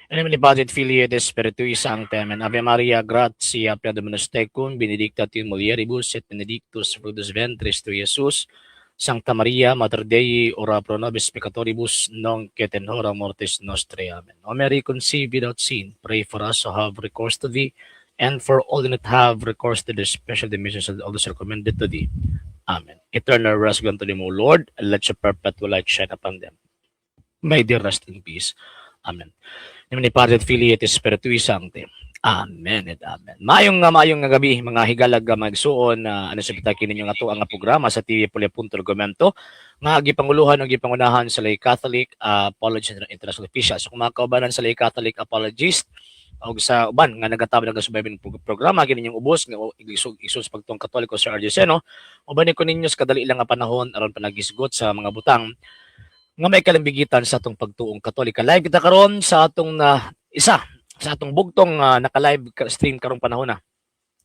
In nome di Padre et Filii et Spiritui Sancti. Amen. Ave Maria, gratia plena Dominus tecum, benedicta tu in mulieribus et benedictus fructus ventris tui, Iesus. Sancta Maria, Mater Dei, ora pro nobis peccatoribus, nunc et in hora mortis nostrae. Amen. O Mary, conceived without sin, pray for us who have recourse to thee, and for all that have recourse to the special dimensions of all those recommended to thee. Amen. Eternal rest unto them, O Lord, and let your perpetual light shine upon them. May they rest in peace. Amen. In ni Padre et Filii et Spiritui Sancti. Amen et amen. Mayong nga gabi mga higalag magsuon ano sa kita kini nga ato ang programa sa TV Pulipunto Argumento nga gipanguluhan ug gipangunahan sa lay Catholic Apologist International Official. So kung mga kaubanan sa lay Catholic Apologist og sa uban nga nagatabang nagasubay ng programa kini yung ubos nga isus pagtong Katoliko sa Argeseno uban ko ninyo sa kadali lang nga panahon aron panagisgot sa mga butang nga may kalambigitan sa atong pagtuong Katolika. Live kita karon sa atong isa sa atong bugtong naka-live stream karong panahon na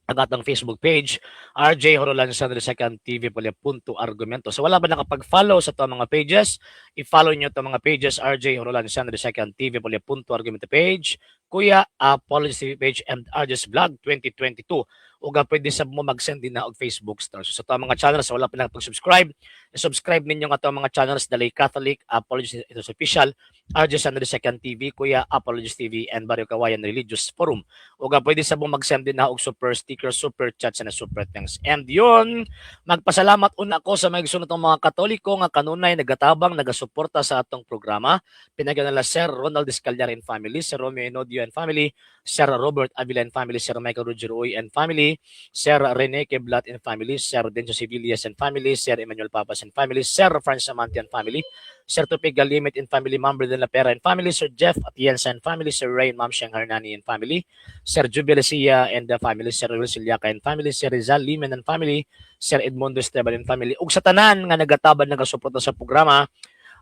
ang atong Facebook page, RJ Horolan Sandro Second TV Punto Argumento. So wala ba nakapag-follow sa itong mga pages? I-follow nyo itong mga pages, RJ Horolan Sandro Second TV Punto Argumento page, Kuya Apologist TV page, and RJ's Vlog 2022. O pwede sa mo mag-send din na og Facebook stars. So sa itong mga channels, wala pa nakapag-subscribe, subscribe ninyo nga itong mga channels, Dalay Catholic, Apologist Official, RJ Sandro Second TV, Kuya Apologist TV, and Barrio Kawayan Religious Forum. O pwede sa mo mag-send din na og super sticker, super chats, and super thanks. And yun, magpasalamat una ako sa mga gusto mga Katoliko nga kanunay nagatabang, nagasuporta sa atong programa. Pinagyan nila Sir Ronald Escallar and family, Sir Romeo Enodio and family, Sir Robert Avila and family, Sir Michael Roger Uy and family, Sir Rene Keblat and family, Sir Denso Civillas and family, Sir Emmanuel Papas and family, Sir Franz Amanti and family, Sir Tupig Galimit and family, Member de la Pera and family, Sir Jeff Atienza and family, Sir Ray and Ma'am Sheng Hernani and family, Sir Jubilesia and the family, Sir Will Siliaca and family, Sir Rizal Limen and family, Sir Edmundo Esteban and family, ug sa tanan nga nagataban nagasuporta sa programa,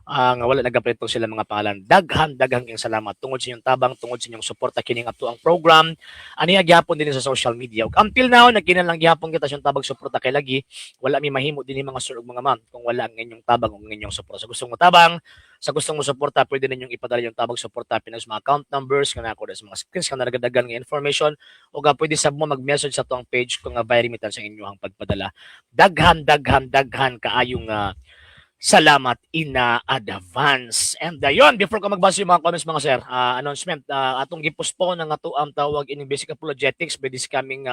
nga wala nagapretong sila mga pangalan. Daghang ing salamat tungod sa inyong tabang, tungod sa inyong suporta kining ato ang program. Ani gyapon din sa social media. Ug until now nagkinahanglan gyapon kita sa tabang suporta kay lagi wala mi mahimo din mga sir ug mga ma'am kung wala ang inyong tabang ug inyong suporta. Sa gustong mo tabang, sa gustong mo suporta, pwede ninyong ipadala yung tabang suporta pinas mga account numbers kana ko sa mga screens kana nagadagan nga information ug pwede sab mo mag-message sa tuang page kung via remittance ang inyong pagpadala. Daghan kaayong salamat in advance. And yun, before ko magbasa yung mga comments mga sir, announcement, atong gipostpone ng ato ang tawag in basic apologetics by this coming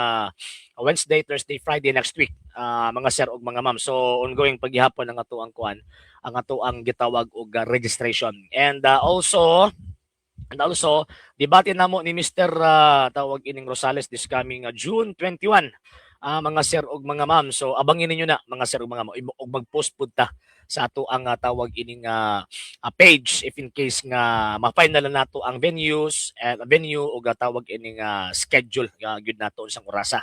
Wednesday, Thursday, Friday next week, mga sir ug mga ma'am. So ongoing paghihapon ng ato ang kuan, ang ato ang gitawag og registration. And also, debate namo ni Mr. Tawag ining Rosales this coming June 21. Mga sir ug mga ma'am. So abangin niyo na mga sir ug mga ma'am ug mag-post pud ta sa ato ang tawag ining page if in case nga ma-final na nato ang venue ug tawag ining schedule gyud nato sa orasa.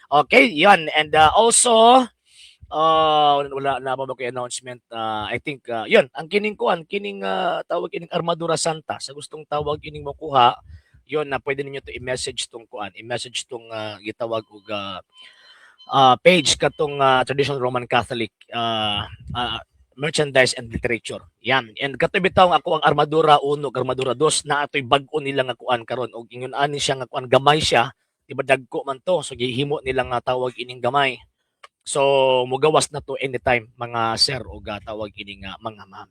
Okay, yan. And also wala na ba kay announcement? I think yun ang kining tawag ining Armadura Santa sa gustong tawag ining makuha yun na pwede ninyo to i-message tong gitawag og page katong traditional Roman Catholic merchandise and literature. Yan. And katoy bitaw ako ang Armadura 1 ug Armadura 2 na atoy bag-o nila nga kuan karon og ingon ani siya nga kuan gamay siya, di ba dagko man to. So gihimo nila nga tawag ining gamay. So mugawas na to anytime mga sir o tawag ining mga ma'am.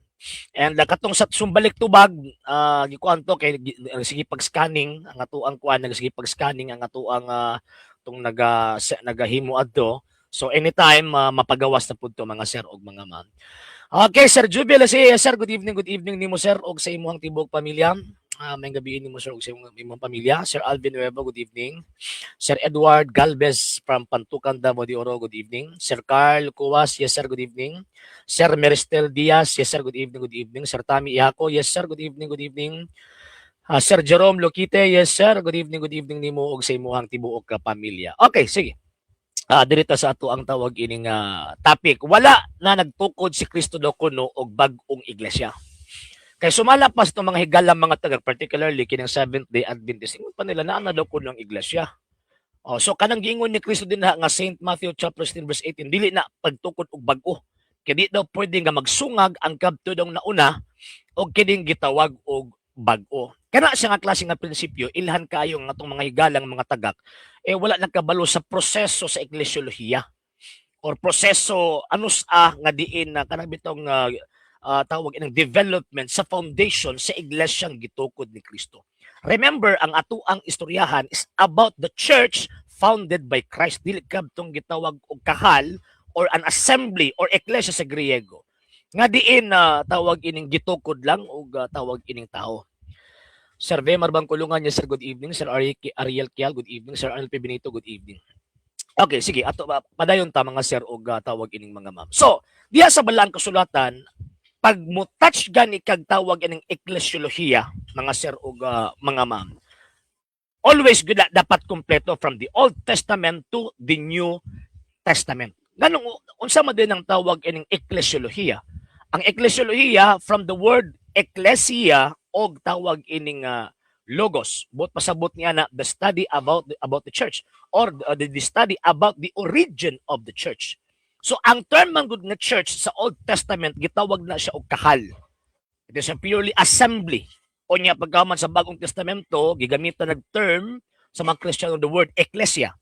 And katong sa sumbalik tubag gikuan to kay sige pag-scanning ang ato ang kuan sige pag-scanning ang ato ang tong nagahimo adto. So anytime mapagawas na pud to mga sir og mga ma'am. Okay, Sir Jubil, sir, good evening nimo sir og sa imong tibok pamilya. May gabi nimo sir og sa imong pamilya. Sir Alvin Nuevo, good evening. Sir Edward Galvez from Pantucan, Davao de Oro, good evening. Sir Carl Cuas, yes sir, good evening. Sir Meristel Diaz, yes sir, good evening. Sir Tami Ihako, yes sir, good evening. Sir Jerome Lokite, yes sir, good evening nimo og sa imong tibuok pamilya. Okay, sige. Dirita sa ato ang tawag ining topic. Wala na nagtukod si Kristo daw kuno og bag-ong iglesia. Kay sumalapas itong mga higalang mga taga, particularly kining Seventh-day Adventist, ingon pa nila na daw kuno ang iglesia. So kanang giingon ni Kristo din nga St. Matthew chapter 16 verse 18, dili na pagtukod og bag-o. Kaya di daw pwede nga magsungag ang kabto dong nauna o kining gitawag og bag-o. Kana siya nga klase nga prinsipyo, ilhan kayo nga itong mga higalang mga tagak, wala nagkabalo sa proseso sa eklesyolohiya or proseso nga diin na kanang bitong tawag inang development sa foundation sa iglesyang gitukod ni Kristo. Remember, ang atuang istoryahan is about the church founded by Christ. Dili kabtong gitawag og kahal or an assembly or eklesia sa Griego. Nga diin na tawag ining gitukod lang o tawag ining tao. Sir Vemar Bangkulungan niya, sir, good evening. Sir Ariel Kial, good evening. Sir Arnel P. Benito, good evening. Okay, sige. Ato padayon ta mga sir og tawag ining mga ma'am. So, diha sa balang kasulatan, pag mo touch gani kag tawag ining eklesyolohiya, mga sir og mga ma'am, always good dapat kompleto from the Old Testament to the New Testament. Ganong unsa man din ang tawag ining eklesyolohiya? Ang eklesyolohiya from the word ecclesia og tawag ining logos. Bot pasabot niya na the study about the church or the study about the origin of the church. So ang term man gud nga church sa Old Testament gitawag na siya og kahal. It is a purely assembly. O niya pagkaman sa Bagong Testamento gigamitan nag term sa mga Kristiyano the word ecclesia.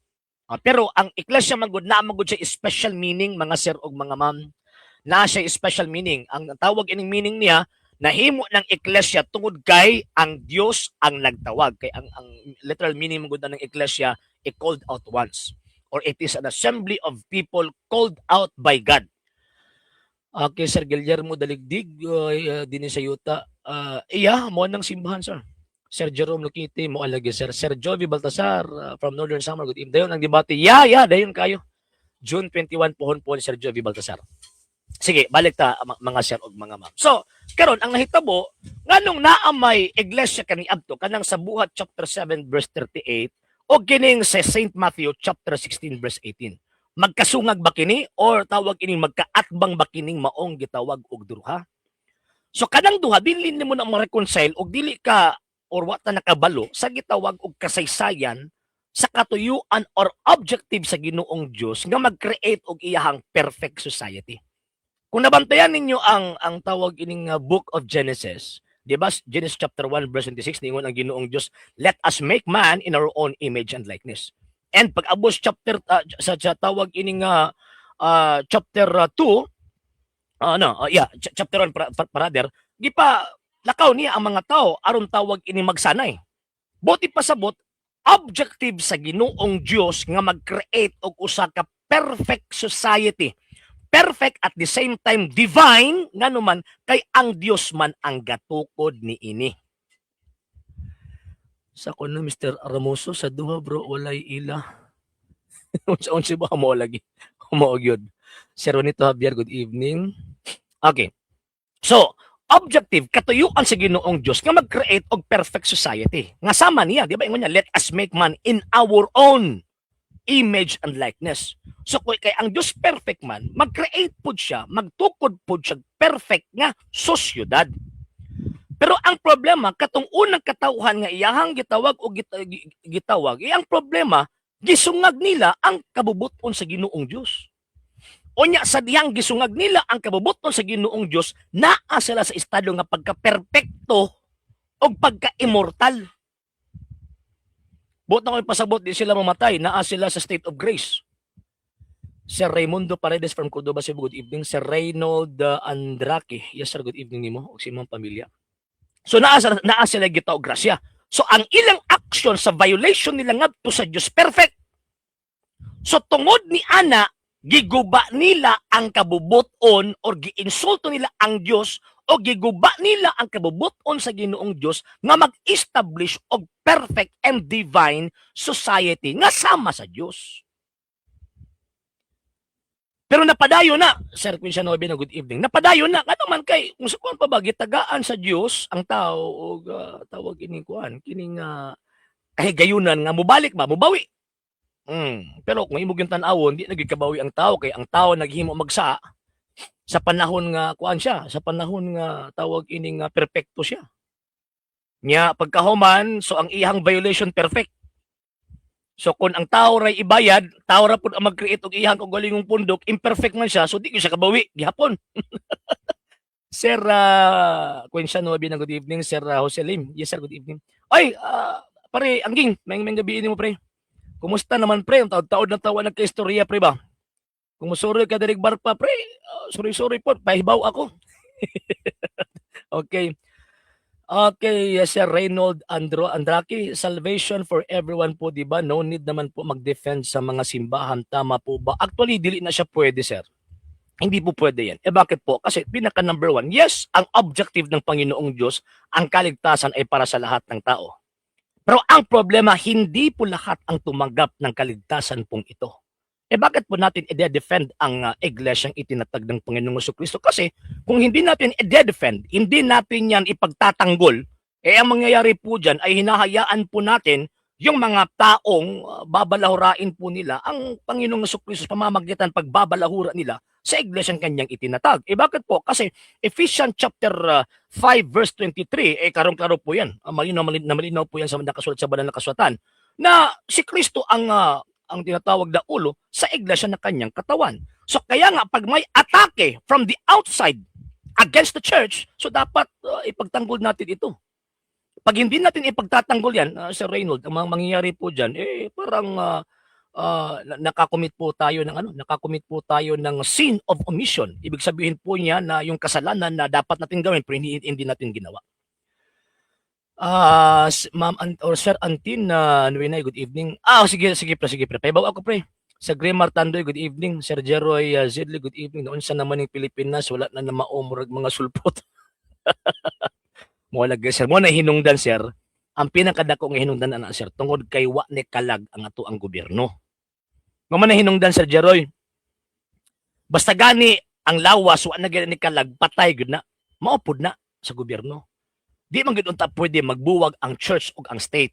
Pero ang ecclesia man gud na magud siya special meaning mga sir og mga ma'am. Na siya special meaning. Ang tawag ining meaning niya nahimo ng ecclesia tungod kay ang Dios ang nagtawag. Kay ang literal meaning mo ng ecclesia, called out once. Or it is an assembly of people called out by God. Okay, Sir Guillermo Daligdig, din sa Yuta. Mo nang simbahan, sir. Sir Jerome Lukiti, mo alagi, sir. Sir Jovi Baltasar, from Northern Samar, good evening. Dayon ang debate. Dayon kayo. June 21 pohon po ni Sir Jovi Baltasar. Sige, balik ta mga sir og mga ma'am. So, karon ang nahitabo nganong naa may iglesia kaniadto kanang sa Buhat chapter 7 verse 38 o kining sa St. Matthew chapter 16 verse 18. Magkasungag ba kini or tawag ining magkaatbang ba kining maong gitawag og duha? So kanang duha dili nimo na ma-reconcile og dili ka or wa ta nakabalo sa gitawag og kasaysayan sa katuyuan or objective sa Ginoong Dios nga mag-create og iyahang perfect society. Kung nabantayan ninyo ang tawag ining book of Genesis, di ba? Genesis chapter 1 verse 26 ningon ang Ginoong Dios, let us make man in our own image and likeness. And pag abos chapter sa tawag ining chapter 2 chapter 1 rather, gipa lakaw niya ang mga tao aron tawag ini magsanay. Buti pasabot objective sa Ginoong Dios nga mag-create og usa ka perfect society. Perfect at the same time divine nga naman kay ang Dios man ang gatukod ni ini. Sa kuno Mr. Ramoso sa duha bro walay ila. Unsa ba mo lagi? Mo gyud. Sir Juanito Javier, good evening. Okay. So, objective katuyuan sa Ginoong Dios nga mag-create og perfect society. Nga sama niya, di ba ingon niya, let us make man in our own image and likeness. So kay ang Dios perfect man, mag-create pud siya, magtukod pud siya perfect nga sosyudad. Pero ang problema katong unang katawhan nga iyahang gitawag o gitawag, iyang problema gisungag nila ang kabubuton sa Ginoong Dios. Unya sa dihang gisungag nila ang kabubuton sa Ginoong Dios, naa sila sa estado nga pagka-perpekto o pagka-immortal. Buot na ko pasabot, di sila mamatay. Naa sila sa state of grace. Sir Raimundo Paredes from Cordoba, Cebu, good evening. Sir Reynold Andrake, yes sir, good evening nimo og si imong pamilya. So naa sila gitaw grasya. So ang ilang action sa violation nila ngadto sa Dios perfect. So tungod ni ana, giguba nila ang kabubuton or giinsulto nila ang Dios o giguba nila ang kabubuton sa Ginoong Dios nga mag-establish og perfect and divine society nga sama sa Dios. Pero napadayo na, Sir Quincia Novena, good evening. Napadayo na, ano man kay, kung sa pa ba, gitagaan sa Dios ang tao o tawag ining kuan, kining kahigayunan nga mubalik ba, mubawi. Pero kung imong yung tan-awon, di nagikabawi ang tao kay ang tao naghimo magsa sa panahon nga kuan siya, sa panahon nga tawag ining perpekto siya. Nya pagkahuman, so ang iyang violation perfect. So kung ang tao ray ibayad, tao ra pud ang mag-create og iyang kaugalingong pundok, imperfect man siya, so di ko siya kabawi gihapon. Sir Quencia Nuevi na good evening. Sir Jose Lim. Yes sir, good evening. Ay, pare, Angging, may gabi mo pre. Kumusta naman pre? Ang taod-taod na tawa nagka-istorya pre ba? Kung musuri ka direk bar pa pre, sorry po, pahibaw ako. Okay. Okay, yes, Sir Reynold Andraki, salvation for everyone po, di ba? No need naman po mag-defend sa mga simbahan. Tama po ba? Actually, dili na siya pwede, sir. Hindi po pwede yan. Eh bakit po? Kasi pinaka number one, yes, ang objective ng Panginoong Diyos, ang kaligtasan ay para sa lahat ng tao. Pero ang problema, hindi po lahat ang tumanggap ng kaligtasan pong ito. Eh bakit po natin i-defend ang iglesyang itinatag ng Panginoong Jesucristo? Kasi kung hindi natin i-defend, hindi natin yan ipagtatanggol, eh ang mangyayari po dyan ay hinahayaan po natin yung mga taong babalahurain po nila ang Panginoong Jesucristo sa pamamagitan pagbabalahura nila sa iglesyang kanyang itinatag. Eh bakit po? Kasi Ephesians chapter 5 verse 23, eh karong-klaro po yan. Malinaw po yan sa nakasulat sa banal na kasulatan na si Kristo ang tinatawag na ulo sa iglesia na kanyang katawan. So kaya nga pag may atake from the outside against the church, so dapat ipagtanggol natin ito. Pag hindi natin ipagtatanggol yan, Sir Reynold, ang mangyayari po diyan parang nakakomit po tayo ng sin of omission. Ibig sabihin po niya na yung kasalanan na dapat natin gawin pero hindi natin ginawa. Ma'am or Sir Antin Nuinay, good evening. Sige pre. Paibaw ako pre. Sa Grimar Tandoy, good evening. Sir Jeroy Zidli, good evening. Noon sa naman ng Pilipinas, wala na maumurag mga sulpot. Mo lagi sir, mo na hinungdan sir. Ang pinakadako nga hinungdan ana sir, tungod kay wa ni kalag ang ato ang gobyerno. Mo man na hinungdan Sir Jeroy. Basta gani ang lawas wa na gani ni kalag, patay gud na. Maupod na sa gobyerno. Di man gud unta pwede magbuwag ang church ug ang state.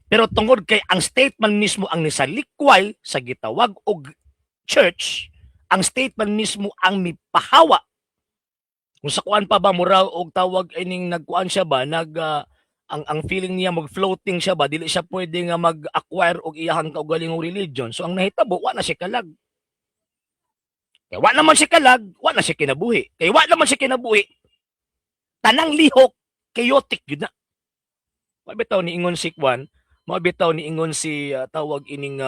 Pero tungod kay ang state man mismo ang nisalikway sa gitawag og church, ang state man mismo ang mipahawa. Kung sa kuan pa ba mura og tawag ining nagkuan siya ba ang feeling niya mag-floating siya ba dili siya pwede nga mag-acquire og iyahang kaugalingong religion. So ang nahitabo wa na siya kalag. Kay wa naman siya kalag, wa na siya kinabuhi. Kay wa naman siya kinabuhi, tanang lihok chaotic yun na. Mabitaw ni ingon si Kwan, mabitaw ni ingon si tawag ining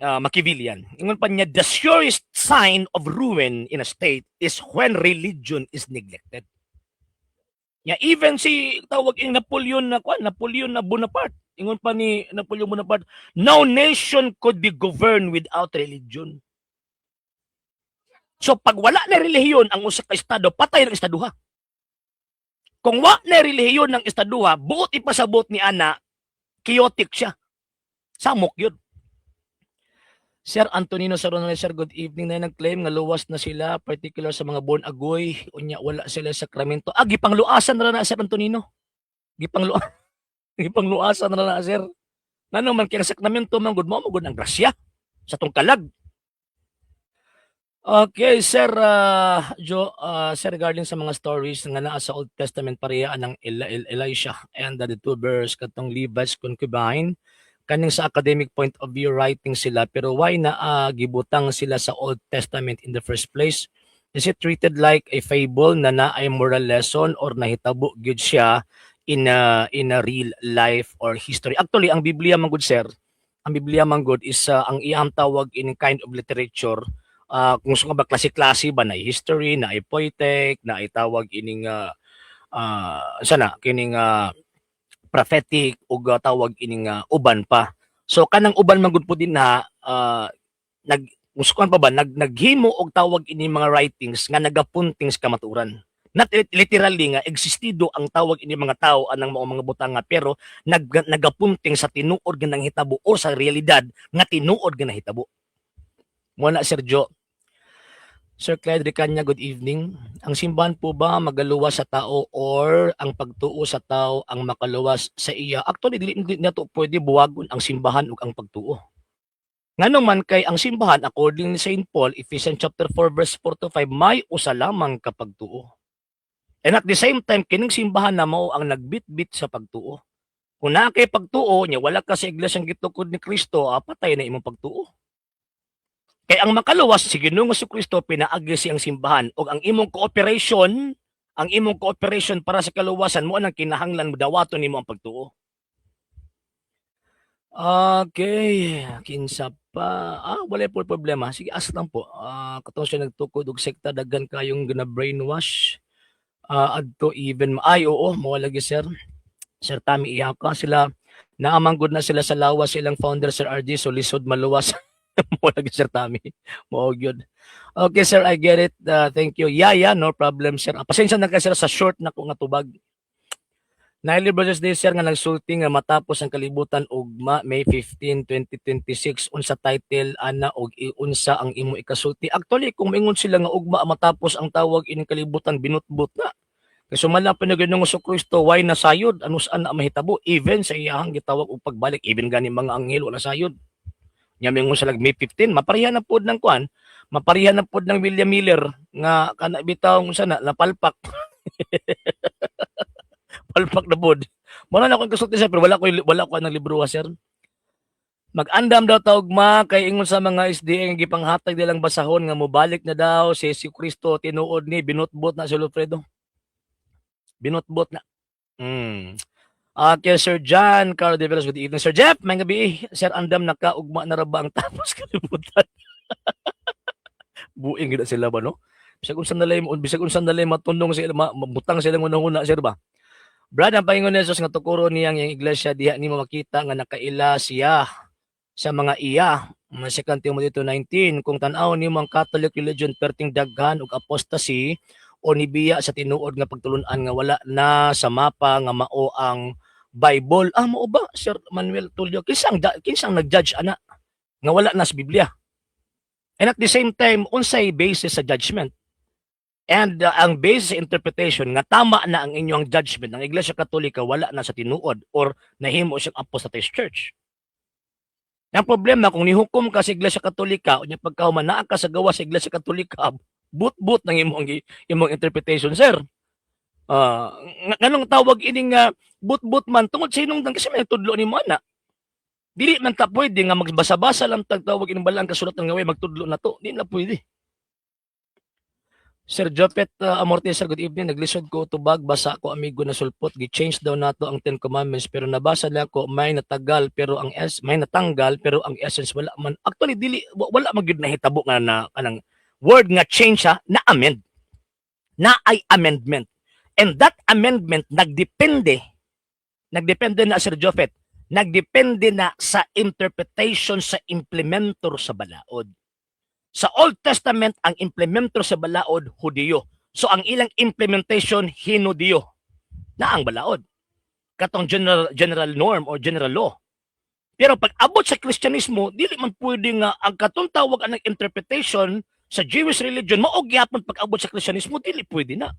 Machiavellian. Ingon pa niya, the surest sign of ruin in a state is when religion is neglected. Ya even si tawag ining Napoleon na Bonaparte. Ingon pa ni Napoleon Bonaparte, no nation could be governed without religion. So pag wala na relihiyon ang usa ka estado, patay ang estaduha. Kung wa na relihiyon ng estaduha, buot ipasabot ni ana, chaotic siya. Samok yun. Sir Antonino Saronales, sir, good evening na nag-claim nga luwas na sila, particular sa mga born agoy, unya wala sila sa sakramento. Gipangluasan na Sir Antonino. Gipangluasan na sir. Nano man kaya sakramento man gud mo gud ang grasya sa tong kalag. Okay, Sir Sir, regarding sa mga stories nga naa sa Old Testament pareha ng Elisha and the two bears katong Levi's concubine, kaning sa academic point of view writing sila, pero why na gibutang sila sa Old Testament in the first place? Is it treated like a fable na naay moral lesson or nahitabo gyud siya in a real life or history? Actually, ang Biblia man gud sir, ang Biblia man gud is ang iyang tawag in kind of literature. Kung sa ba klase-klase ba na history, na poetic, na tawag ining sana kining prophetic ug tawag ining uban pa. So kanang uban man gud po din na muskuan pa ba naghimo og tawag ini mga writings nga nagapuntings kamaturan. Not literally nga existido ang tawag ini mga tao anang mga butanga, pero nagapunting sa tinuod nga nang hitabo o sa realidad nga tinuod nga nahitabo. Muna Sergio. Sir Clyde Ricanya, good evening. Ang simbahan po ba magaluwas sa tao or ang pagtuo sa tao ang makaluwas sa iya? Actually, dili na to pwede buwagon ang simbahan ug ang pagtuo. Ngano man kay ang simbahan, according ni St. Paul, Ephesians chapter 4 verse 4 to 5, may usa lamang ka pagtuo. And at the same time, kining simbahan na mao ang nagbitbit sa pagtuo. Kung naa kay pagtuo, nya wala ka sa iglesyang gitukod ni Kristo, patay na imong pagtuo. Kay ang makaluwas si Ginoong Jesucristo pinaagi siyang simbahan ug ang imong cooperation para sa kaluwasan mo ang kinahanglan mo dawaton nimo ang pagtuo. Okay, kinsa pa? Wala po problema. Sige, as lang po. Katong siya nagtukod og sekta daghan kayong gina brainwash. Adto even ay oo, mo lagi sir. Sir Tami Iyaka sila naamanggod na sila sa lawas silang founder Sir RG so lisod maluwas. Mo lagi Sir Tami. Mo gyud. Okay sir, I get it. Thank you. Yeah, no problem sir. Pasensya na ka sir sa short na ko nga tubag. Naili Brothers Day sir nga nagsulti nga matapos ang kalibutan ugma May 15, 2026 unsa title ana og unsa ang imo ikasulti. Actually kung mingon sila nga ugma matapos ang tawag ining kalibutan binutbot na. Kay sumala pa na Ginoong Jesucristo why nasayod ano saan na mahitabo even sa iyahang gitawag og pagbalik even gani mga anghel wala sayod. Nya mingon sila May 15 maparihan na pod ng kuan, maparihan na pod ng William Miller nga kana bitaw unsa na napalpak. Palpak na pod. Muna na akong kasulti sir, pero wala ko ng libro sir. Mag-andam daw taugma kay ingon sa mga SDA nga gipanghatag nilang basahon nga mobalik na daw si Kristo tinuod ni binutbot na si Lofredo. Binutbot na. Okay, Sir John Carl De Velas, good evening. Sir Jeff, may gabi. Sir Andam, nakaugma na raba ang tapos kalibutan. Buing gina sila ba, no? Bisag unsan nalay matundong sila, mabutang sila una-una, sir ba? Brad, ang Panginoon Jesus nga tukuro niyang yung iglesia diha nimo makita nga nakaila siya sa mga iya. 2 Timothy 2:19 kung tan-aw nimo ang Catholic religion perting daghan ug apostasy o nibiya sa tinuod nga pagtulun-an nga wala na sa mapa nga mao ang Bible. Mao ba Sir Manuel Tulio kinsang nag-judge ana nga wala na sa Biblia? And at the same time unsay basis sa judgment? And ang basis sa interpretation nga tama na ang inyong judgment ng Iglesia Katolika wala na sa tinuod or nahimo siyang apostatized church. Ang problema kung nihukom ka sa Iglesia Katolika o niya pagkahuman naa ka sa gawa sa Iglesia Katolika, but ng imong interpretation, sir. Nganong tawag ining but man tungod sa inong kasi may tudlo ni mo na. Dili man ta pwede nga magbasa-basa lang tawag ining balang kasulatan nga way magtudlo na to. Di na pwede. Sir Jopet Amortesa, good evening. Naglisod ko tubag, basa ko amigo na sulpot. Gi-change daw nato ang 10 Commandments pero nabasa lang ko may natanggal pero ang essence wala man. Actually dili wala magyud nahitabo nga na kanang word nga change na amend. Na ay amendment. And that amendment nagdepende na Sir Jopet, nagdepende na sa interpretation sa implementor sa balaod. Sa Old Testament, ang implementor sa balaod, Hudiyo. So, ang ilang implementation, Hinudiyo na ang balaod. Katong general norm or general law. Pero pag abot sa Kristyanismo, dili man pwede nga ang katong tawag ang interpretation sa Jewish religion, maog gyapon pag abot sa Kristyanismo, dili pwede na.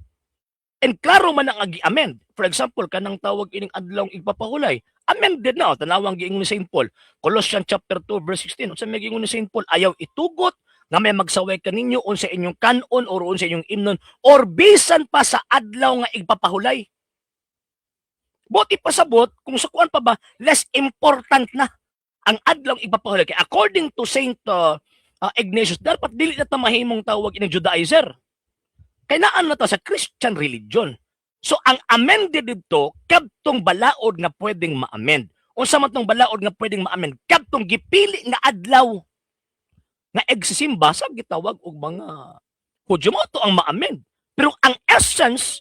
And klaro man ang agi-amend. For example, kanang tawag ining adlawng igpapahulay, amended na. Tanawang giingon ni St. Paul. Colossians chapter 2 verse 16. Unsa may giingon ni St. Paul? Ayaw itugot nga may magsaway kaninyo unsa inyong kanon or unsa inyong imnon or bisan pa sa adlaw nga igpapahulay. Buti pasabot kung sa kuan pa ba less important na ang adlaw igpapahulay. Kaya according to Saint Ignatius, dapat dili na ta mahimong tawag ining Judaizer. Kaya naan na ta sa Christian religion. So ang amended dito, kadtong balaod nga pwedeng ma-amend. Unsa man tong balaod nga pwedeng ma-amend, kadtong gipili nga adlaw nga egsisimba sa gitawag og mga Hudyo mo to ang ma-amend. Pero ang essence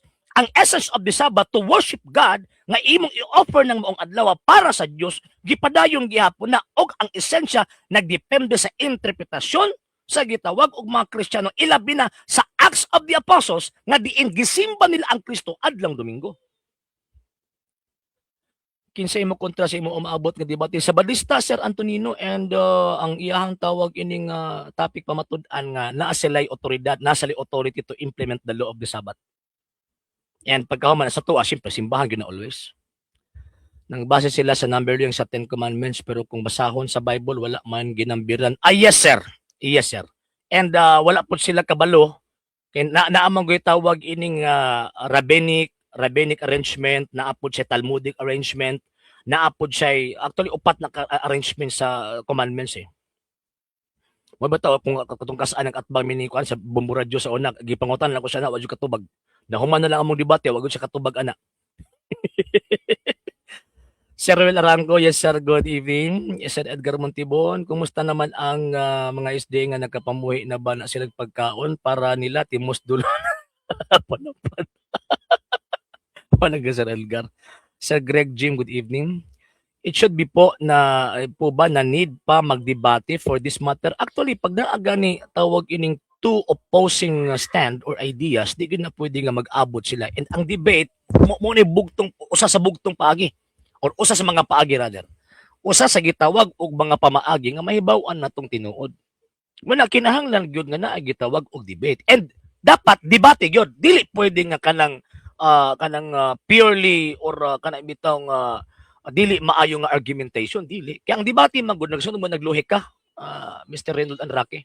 of the Sabbath to worship God nga imong i-offer ng maong adlaw para sa Dios gipadayon gihapon na og ang esensya nagdepende sa interpretasyon sa gitawag og mga Kristiyano ilabi na sa Acts of the Apostles nga diin gisimba nila ang Kristo adlang Domingo. Kinsay mo kontra sa imo umaabot nga debate sa Balista Sir Antonino and ang iyahang tawag ining topic pamatud-an nga naa sila'y otoridad, nasa authority to implement the law of the Sabbath. And pagkahuman sa tuwa, siyempre simbahan gyud na always. Nang base sila sa number yung sa 10 Commandments pero kung basahon sa Bible wala man ginambiran. Yes sir. Yes sir. And wala po sila kabalo kay naamang gyud tawag ining rabbinic arrangement, naapod siya Talmudic arrangement, naapod siya actually upat na arrangement sa commandments eh. Mabataw kung katong kasaan ang atbang mini kuan sa Bombo Radyo sa una gipangutan lang ko siya na wa jud katubag. Nahuman na lang among debate wa jud siya katubag ana. Sir Ruel Arango, yes sir, good evening. Yes, Sir Edgar Montibon, kumusta naman ang mga SD nga nagkapamuhi na ba na sila pagkaon para nila timos dulo panapan. Panaga Sir Edgar. Sir Greg Jim, good evening. It should be po na po ba na need pa magdebate for this matter. Actually, pag naaga ni tawag ining two opposing stand or ideas, di gyud na pwede nga mag-abot sila. And ang debate mo ni bugtong usa sa bugtong paagi or usa sa mga paagi rather. Usa sa gitawag og mga pamaagi nga mahibaw-an natong tinuod. Wala kinahanglan gyud nga naa gitawag og debate. And dapat debate gyud. Dili pwede nga kanang purely or kanang bitong dili maayo nga argumentation, dili. Kaya ang debate man gud nagsunod mo nagluhik ka, Mr. Reynold Andrake.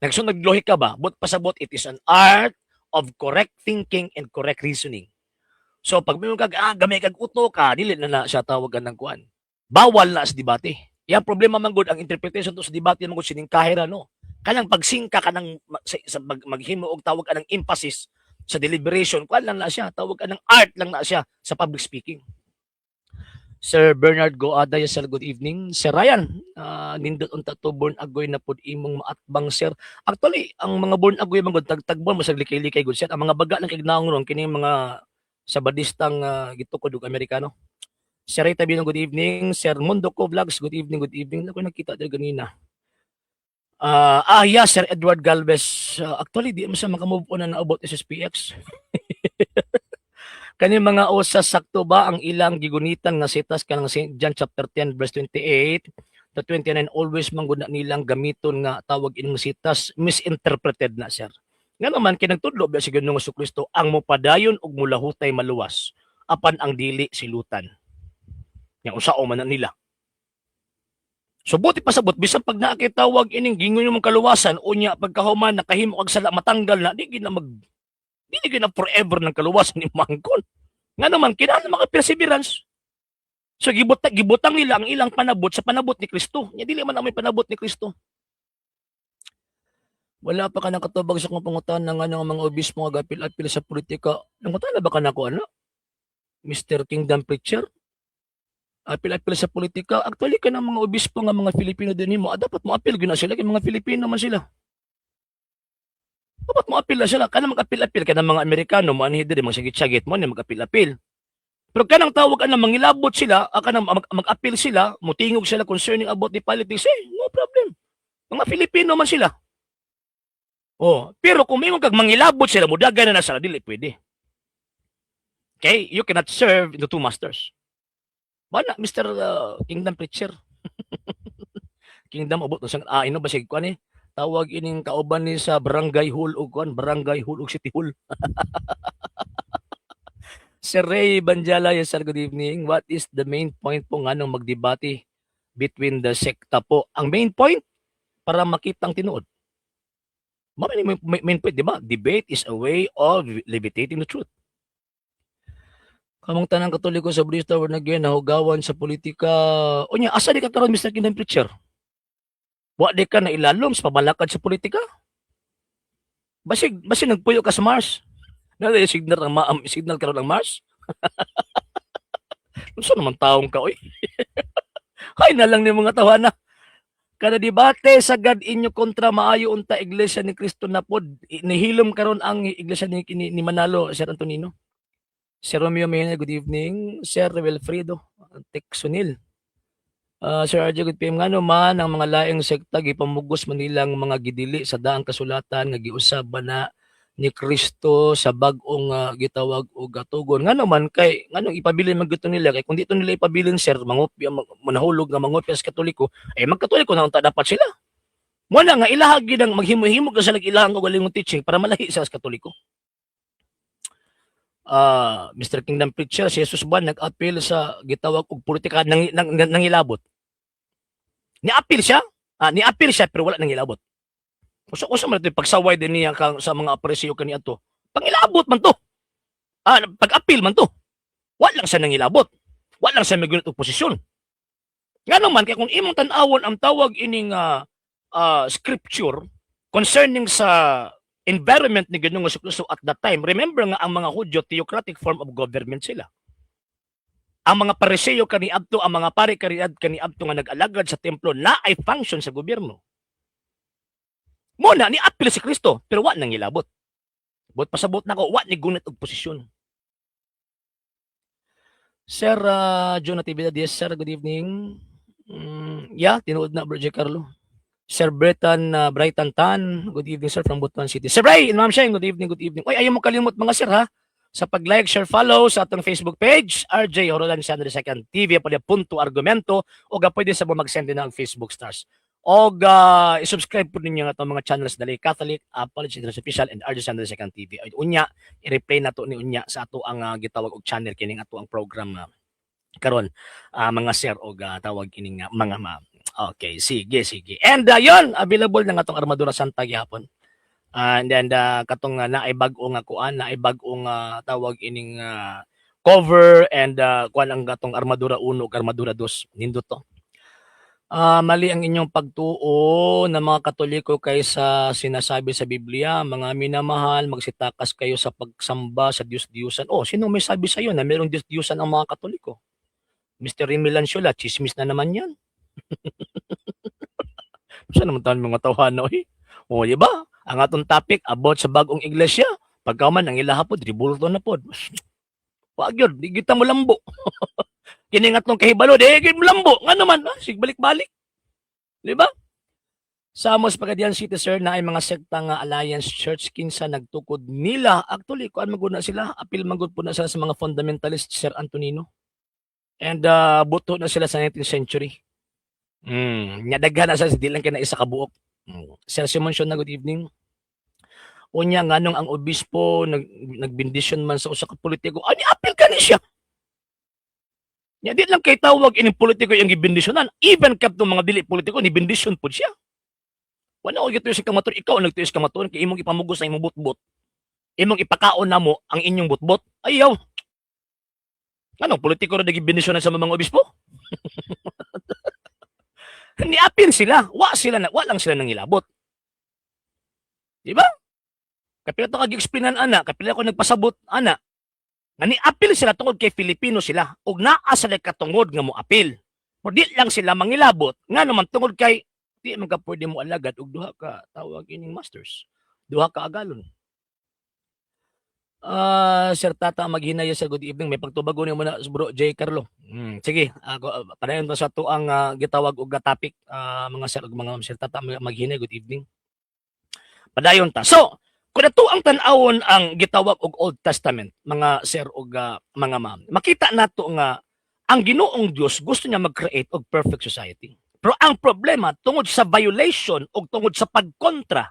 Nagsunod nagluhik ka ba? But pasabot, it is an art of correct thinking and correct reasoning. So pag may kag gamay kag uto ka, dili na siya tawagan ng kuan. Bawal na sa debate. Yang problema man gud ang interpretation to sa debate man gud sining kahira no. Kanang pagsingka kanang sa maghimo og tawag ka ng emphasis sa deliberation, kuan lang na siya, tawag ka ng art lang na siya sa public speaking. Sir Bernard Goada, yes sir, good evening. Sir Ryan, nindot unta to born agoy na pud imong maatbang sir. Actually, ang mga born agoy man gud tagtagbon mo sa likay-likay gud sir. Ang mga baga lang kay ron kini mga sabadistang gitukod og Amerikano. Sir Ray Tabino, good evening. Sir Mundo Ko Vlogs, good evening, good evening. Ako nakita diri ganina. Yeah, Sir Edward Galvez. Actually, di mo siya makamove on na about SSPX. Kani mga usa sakto ba ang ilang gigunitan nga sitas kanang St. John chapter 10 verse 28 to 29 always mangguna nilang gamiton nga tawag ining sitas misinterpreted na sir. Nga naman kinagtudlo ba si Ginoong Jesucristo ang mopadayon og mulahutay maluwas apan ang dili silutan. Yang usao man na nila. So buti pasabot bisan pag nakitawag ining gingon yung kaluwasan unya pagkahuman nakahimo og sala matanggal na di gina na forever ng kaluwasan ni Mangkon. Nga naman, kinahanglan mga perseverance. So, gibutang nila ang ilang panabot sa panabot ni Kristo. Nya dili man may panabot ni Kristo. Wala pa ka nakatubag sa kong pangutan ng mga obispo nga gapil-apil sa politika. Nangutan na ba ka na ko, ano? Mr. Kingdom Preacher? Apil-apil sa politika. Actually, ka ng mga obispo nga mga Filipino din mo. Dapat mo apil gina sila. Kaya mga Filipino man sila. Dapat mo apil na sila. Kana mag-apil-apil ka ng mga Amerikano, mga hindi mga sagit-sagit mo, mag-apil-apil. Pero kanang tawag ka na mangilabot sila, kanang mag-apil sila, mutingog sila concerning about the politics, no problem. Mga Filipino man sila. Oh, pero kung may kag mangilabot sila, mudagan na sila, dili pwede. Okay? You cannot serve the two masters. Wala, Mr. Kingdom Preacher. Kingdom, abot na siyang, ino ba siya, kuan tawag ining kauban ni sa barangay hall o kuan barangay hall o city hall. Sir Ray Banjala, yes sir, good evening. What is the main point po nga nung magdebate between the sekta po? Ang main point para makita ang tinuod. Main point, di ba? Debate is a way of levitating the truth. Kamong tanang Katoliko sa Budista were nagyan nahugawan sa politika. O niya, asa di ka karon Mr. Kingdom Preacher? Wa di ka na ilalom sa pabalakad sa politika. Basig nagpuyo ka sa Mars. Nada signal karon ng Mars. Unsa naman taong ka oy? Hay na lang ni mga tawana. Kada debate sagad inyo kontra maayo unta iglesia ni Kristo na pod nihilom karon ang iglesia ni Manalo, Sir Antonino. Sir Romeo Mena, good evening. Sir Wilfredo Texonil. Sir RJ, good PM nga naman ang mga laing sekta gipamugos man nilang mga gidili sa daang kasulatan nga giusab na ni Kristo sa bag-ong gitawag og gatugon. Nga naman kay nganong ipabilin man gito nila kay kung dito nila ipabilin sir mangopya manahulog nga mangopya sa Katoliko magkatoliko na unta dapat sila. Wala nga ilahag gid ang maghimo-himo ka sa ilahang og galingong teaching para malahi sa Katoliko. Mr. Kingdom Preacher, si Jesus ba nag-appeal sa gitawag og politika nang ilabot? Ni-appeal siya pero wala nang ilabot. Usa man ito pagsaway din niya sa mga apresyo kaniya to. Pangilabot man to. Pag-appeal man to. Wala lang siya nang ilabot. Wala lang siya magunit og posisyon. Nga naman kay kung imong tan-awon ang tawag ining scripture concerning sa environment ni Ginoong Jesucristo at that time. Remember nga ang mga Hudyo, theocratic form of government sila. Ang mga Pariseo kaniadto, ang mga pari kaniadto nga nag-alagad sa templo na ay function sa gobyerno. Muna ni apil si Kristo pero wa nang ilabot. Bot pasabot na ko, wa ni gunit og posisyon. Sir John Natividad, yes sir, good evening. Yeah, tinuod na Bro J. Carlo. Sir Brighton Tan, good evening sir from Butuan City. Sir Bray, Ma'am Shane, good evening, good evening. Oy, ayaw mo kalimot mga sir ha, sa pag-like, share, follow sa atong Facebook page, RJ Horolan Sandra II TV, pwede punto argumento, o pwede sa mag-send din ng Facebook stars. O i-subscribe po ninyo nga itong mga channels dali Catholic, Apology Official, and RJ Sandra II TV. Unya, i-replay na to ni Unya sa ato ang gitawag og channel, kining ato ang program karon mga sir o tawag kining mga ma'am. Okay, sige. And yon available na nga itong Armadura Santa gihapon. And then katong naibag-o nga kuan, naibag-o nga tawag ining cover and kuan ang gatong Armadura 1 ug Armadura 2. Nindot to. Mali ang inyong pagtuo na mga Katoliko kaysa sinasabi sa Biblia, mga minamahal, magsitakas kayo sa pagsamba sa Diyos-Diyusan. Oh, sino may sabi sa iyo na mayroong Diyos-Diyusan ang mga Katoliko? Mr. Remy Lanciola, chismis na naman yan. Saan naman tayo mga tawhan, oy? O, di ba? Ang atong topic about sa bagong iglesia, pagkaman ang ilahapod, ribulto na pod. Wag yun, di kita mo lambo. Kiningat nung kahibalo, di kita mo lambo. Nga naman, sig balik-balik. Di ba? Sa Amos Pagadian City, sir, na ay mga sekta nga Alliance Church, kinsa nagtukod nila. Actually, kuan maguna sila, apil magud po na sila sa mga fundamentalist, Sir Antonino. And buto na sila sa 19th century. Nyadaghan na sila, di lang kaya na isa kabuok. Sir Simon Sean, na good evening. Unya nga nung ang obispo nagbindisyon man sa usa ka politiko, ani apil ka ni siya. Nya di lang kay tawag ining politiko yung gibindisyonan, even kapto mga dili politiko ni bindisyon pud siya. Wala og gituyo si kamaton, ikaw ang nagtuyo si kamaton kay imong ipamugos sa imong butbot. Imong ipakaon namo ang inyong butbot. Ayaw. Anong politiko na nagibindisyonan sa mga obispo? Niapin sila, wa lang sila nang ilabot. Di ba? Kapila to kag-explainan ana, kapila ko nagpasabot ana. Nga niapil sila tungod kay Filipino sila ug naa sila katungod nga mo apil. Mo di lang sila mangilabot nga naman tungod kay di man ka pwede mo alagad og duha ka tawag ining masters. Duha ka agalon. Sir Tata Maghinaya, sa good evening. May pagtubago niyo muna Bro J. Carlo. Sige, ako padayon to sa tuang gitawag og topic mga sir ug mga Sir Tata Maghinaya, good evening. Padayon ta. So, kung ito ang tan-awon ang gitawag og Old Testament, mga sir ug mga ma'am, makita nato nga ang Ginoong Dios gusto niya mag-create og perfect society. Pero ang problema tungod sa violation ug tungod sa pagkontra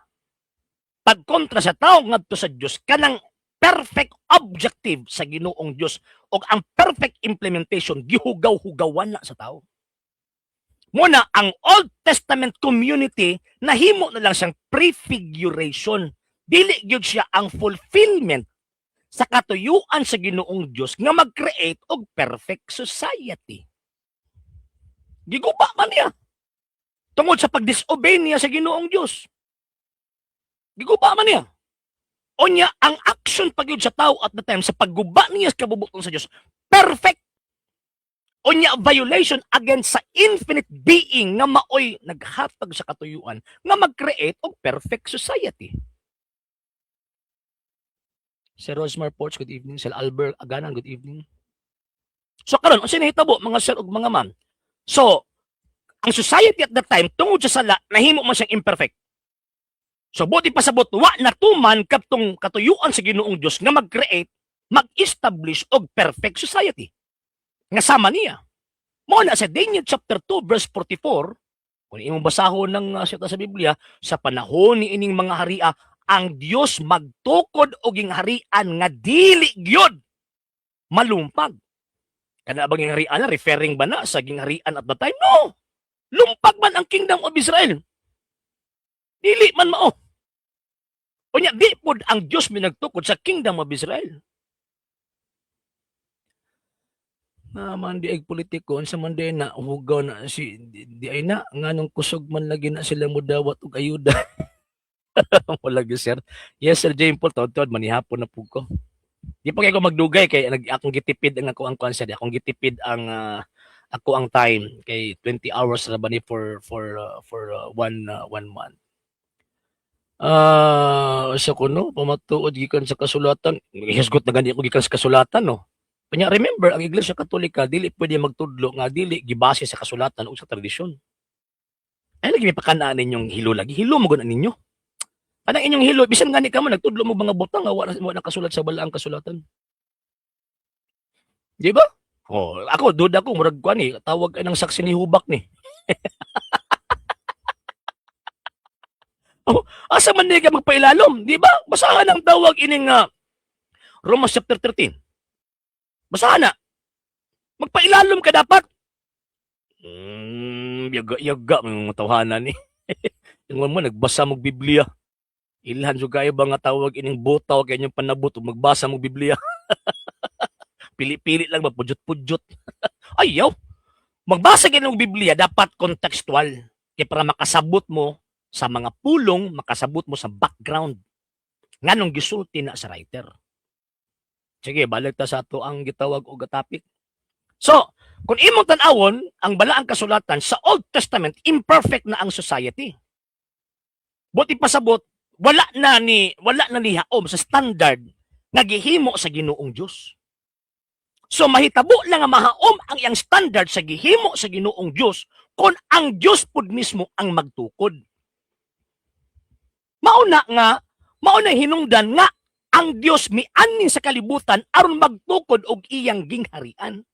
sa tao ngadto sa Dios, kanang perfect objective sa Ginoong Dios ug ang perfect implementation gihugaw-hugawan na sa tao. Muna ang Old Testament community nahimo na lang siyang prefiguration. Dili gyud siya ang fulfillment sa katuyuan sa Ginoong Dios nga mag-create og perfect society. Giguba man niya tungod sa pag-disobey niya sa Ginoong Dios. Giguba man niya. Onya ang action pagyud sa tao at the time sa pagguba niya sa kabubuton sa Dios, perfect. Onya violation against sa infinite being nga maoy naghatag sa katuyuan nga mag-create og perfect society. Sir Rosmar Porch, good evening. Sir Albert Aganan, good evening. So karon unsa nahitabo mga sir ug mga ma'am? So ang society at that time tungod sa sala nahimo man siyang imperfect. So buti pasabot wa natuman katong katuyuan sa Ginoong Dios nga mag-create, mag-establish og perfect society. Nga sama niya. Mo na sa Daniel chapter 2 verse 44, kung imong basahon ng sa Biblia, sa panahon ni ining mga haria ang Dios magtukod og harian nga dili gyud malumpag. Kana bang yung harian referring ba na sa gingharian at the time? No. Lumpag man ang kingdom of Israel. Dili man mao. Unya di pod ang Dios minagtukod sa kingdom of Israel. Man di ay politiko sa man di na hugaw na si di ay na nganong kusog man lagi na sila mo dawat og ayuda. Wala gyud sir. Yes sir Jane Paul tawad manihapon na pug ko. Di pa kay ko magdugay kay akong gitipid ang ako ang concert, akong gitipid ang ako ang time kay 20 hours ra ba ni for one month. Sa kuno pamatuod gikan sa kasulatan, hisgot na gani ako gikan sa kasulatan no. Kanya remember ang Iglesia Katolika dili pwede magtudlo nga dili gibase sa kasulatan o sa tradisyon. Ay lagi may pakanaan ninyong hilo lagi. Hilo mo gud ninyo. Anang inyong hilo bisan gani ka mo nagtudlo mo mga butang nga wala kasulat sa balaang kasulatan. Di ba? Oh, ako duda ko murag kuan ni tawag ay ng saksi ni hubak ni. Oh, asa man di ka magpailalom, di ba? Basahan ang tawag ining Romans chapter 13. Basahan na. Magpailalom ka dapat. Yaga mga tawhanan ni. Yung mo nagbasa mo Biblia. Ilhan so kayo ba nga tawag ining botaw kay inyong panabot ug magbasa mo Biblia. Pili-pili lang magpudjot-pudjot. Ayaw. Magbasa kayo ng Biblia dapat contextual. Kaya para makasabot mo sa mga pulong, makasabot mo sa background. Nganong gisulti na sa writer. Sige, balik ta sa ato ang gitawag og topic. So, kung imong tan-awon ang balaang kasulatan sa Old Testament, imperfect na ang society. Buti pasabot, wala na ni haom sa standard nga gihimo sa Ginoong Dios. So mahitabo lang nga mahaom ang iyang standard sa gihimo sa Ginoong Dios kung ang Dios pud mismo ang magtukod. Mauna hinungdan nga ang Dios mianin sa kalibutan aron magtukod og iyang gingharian.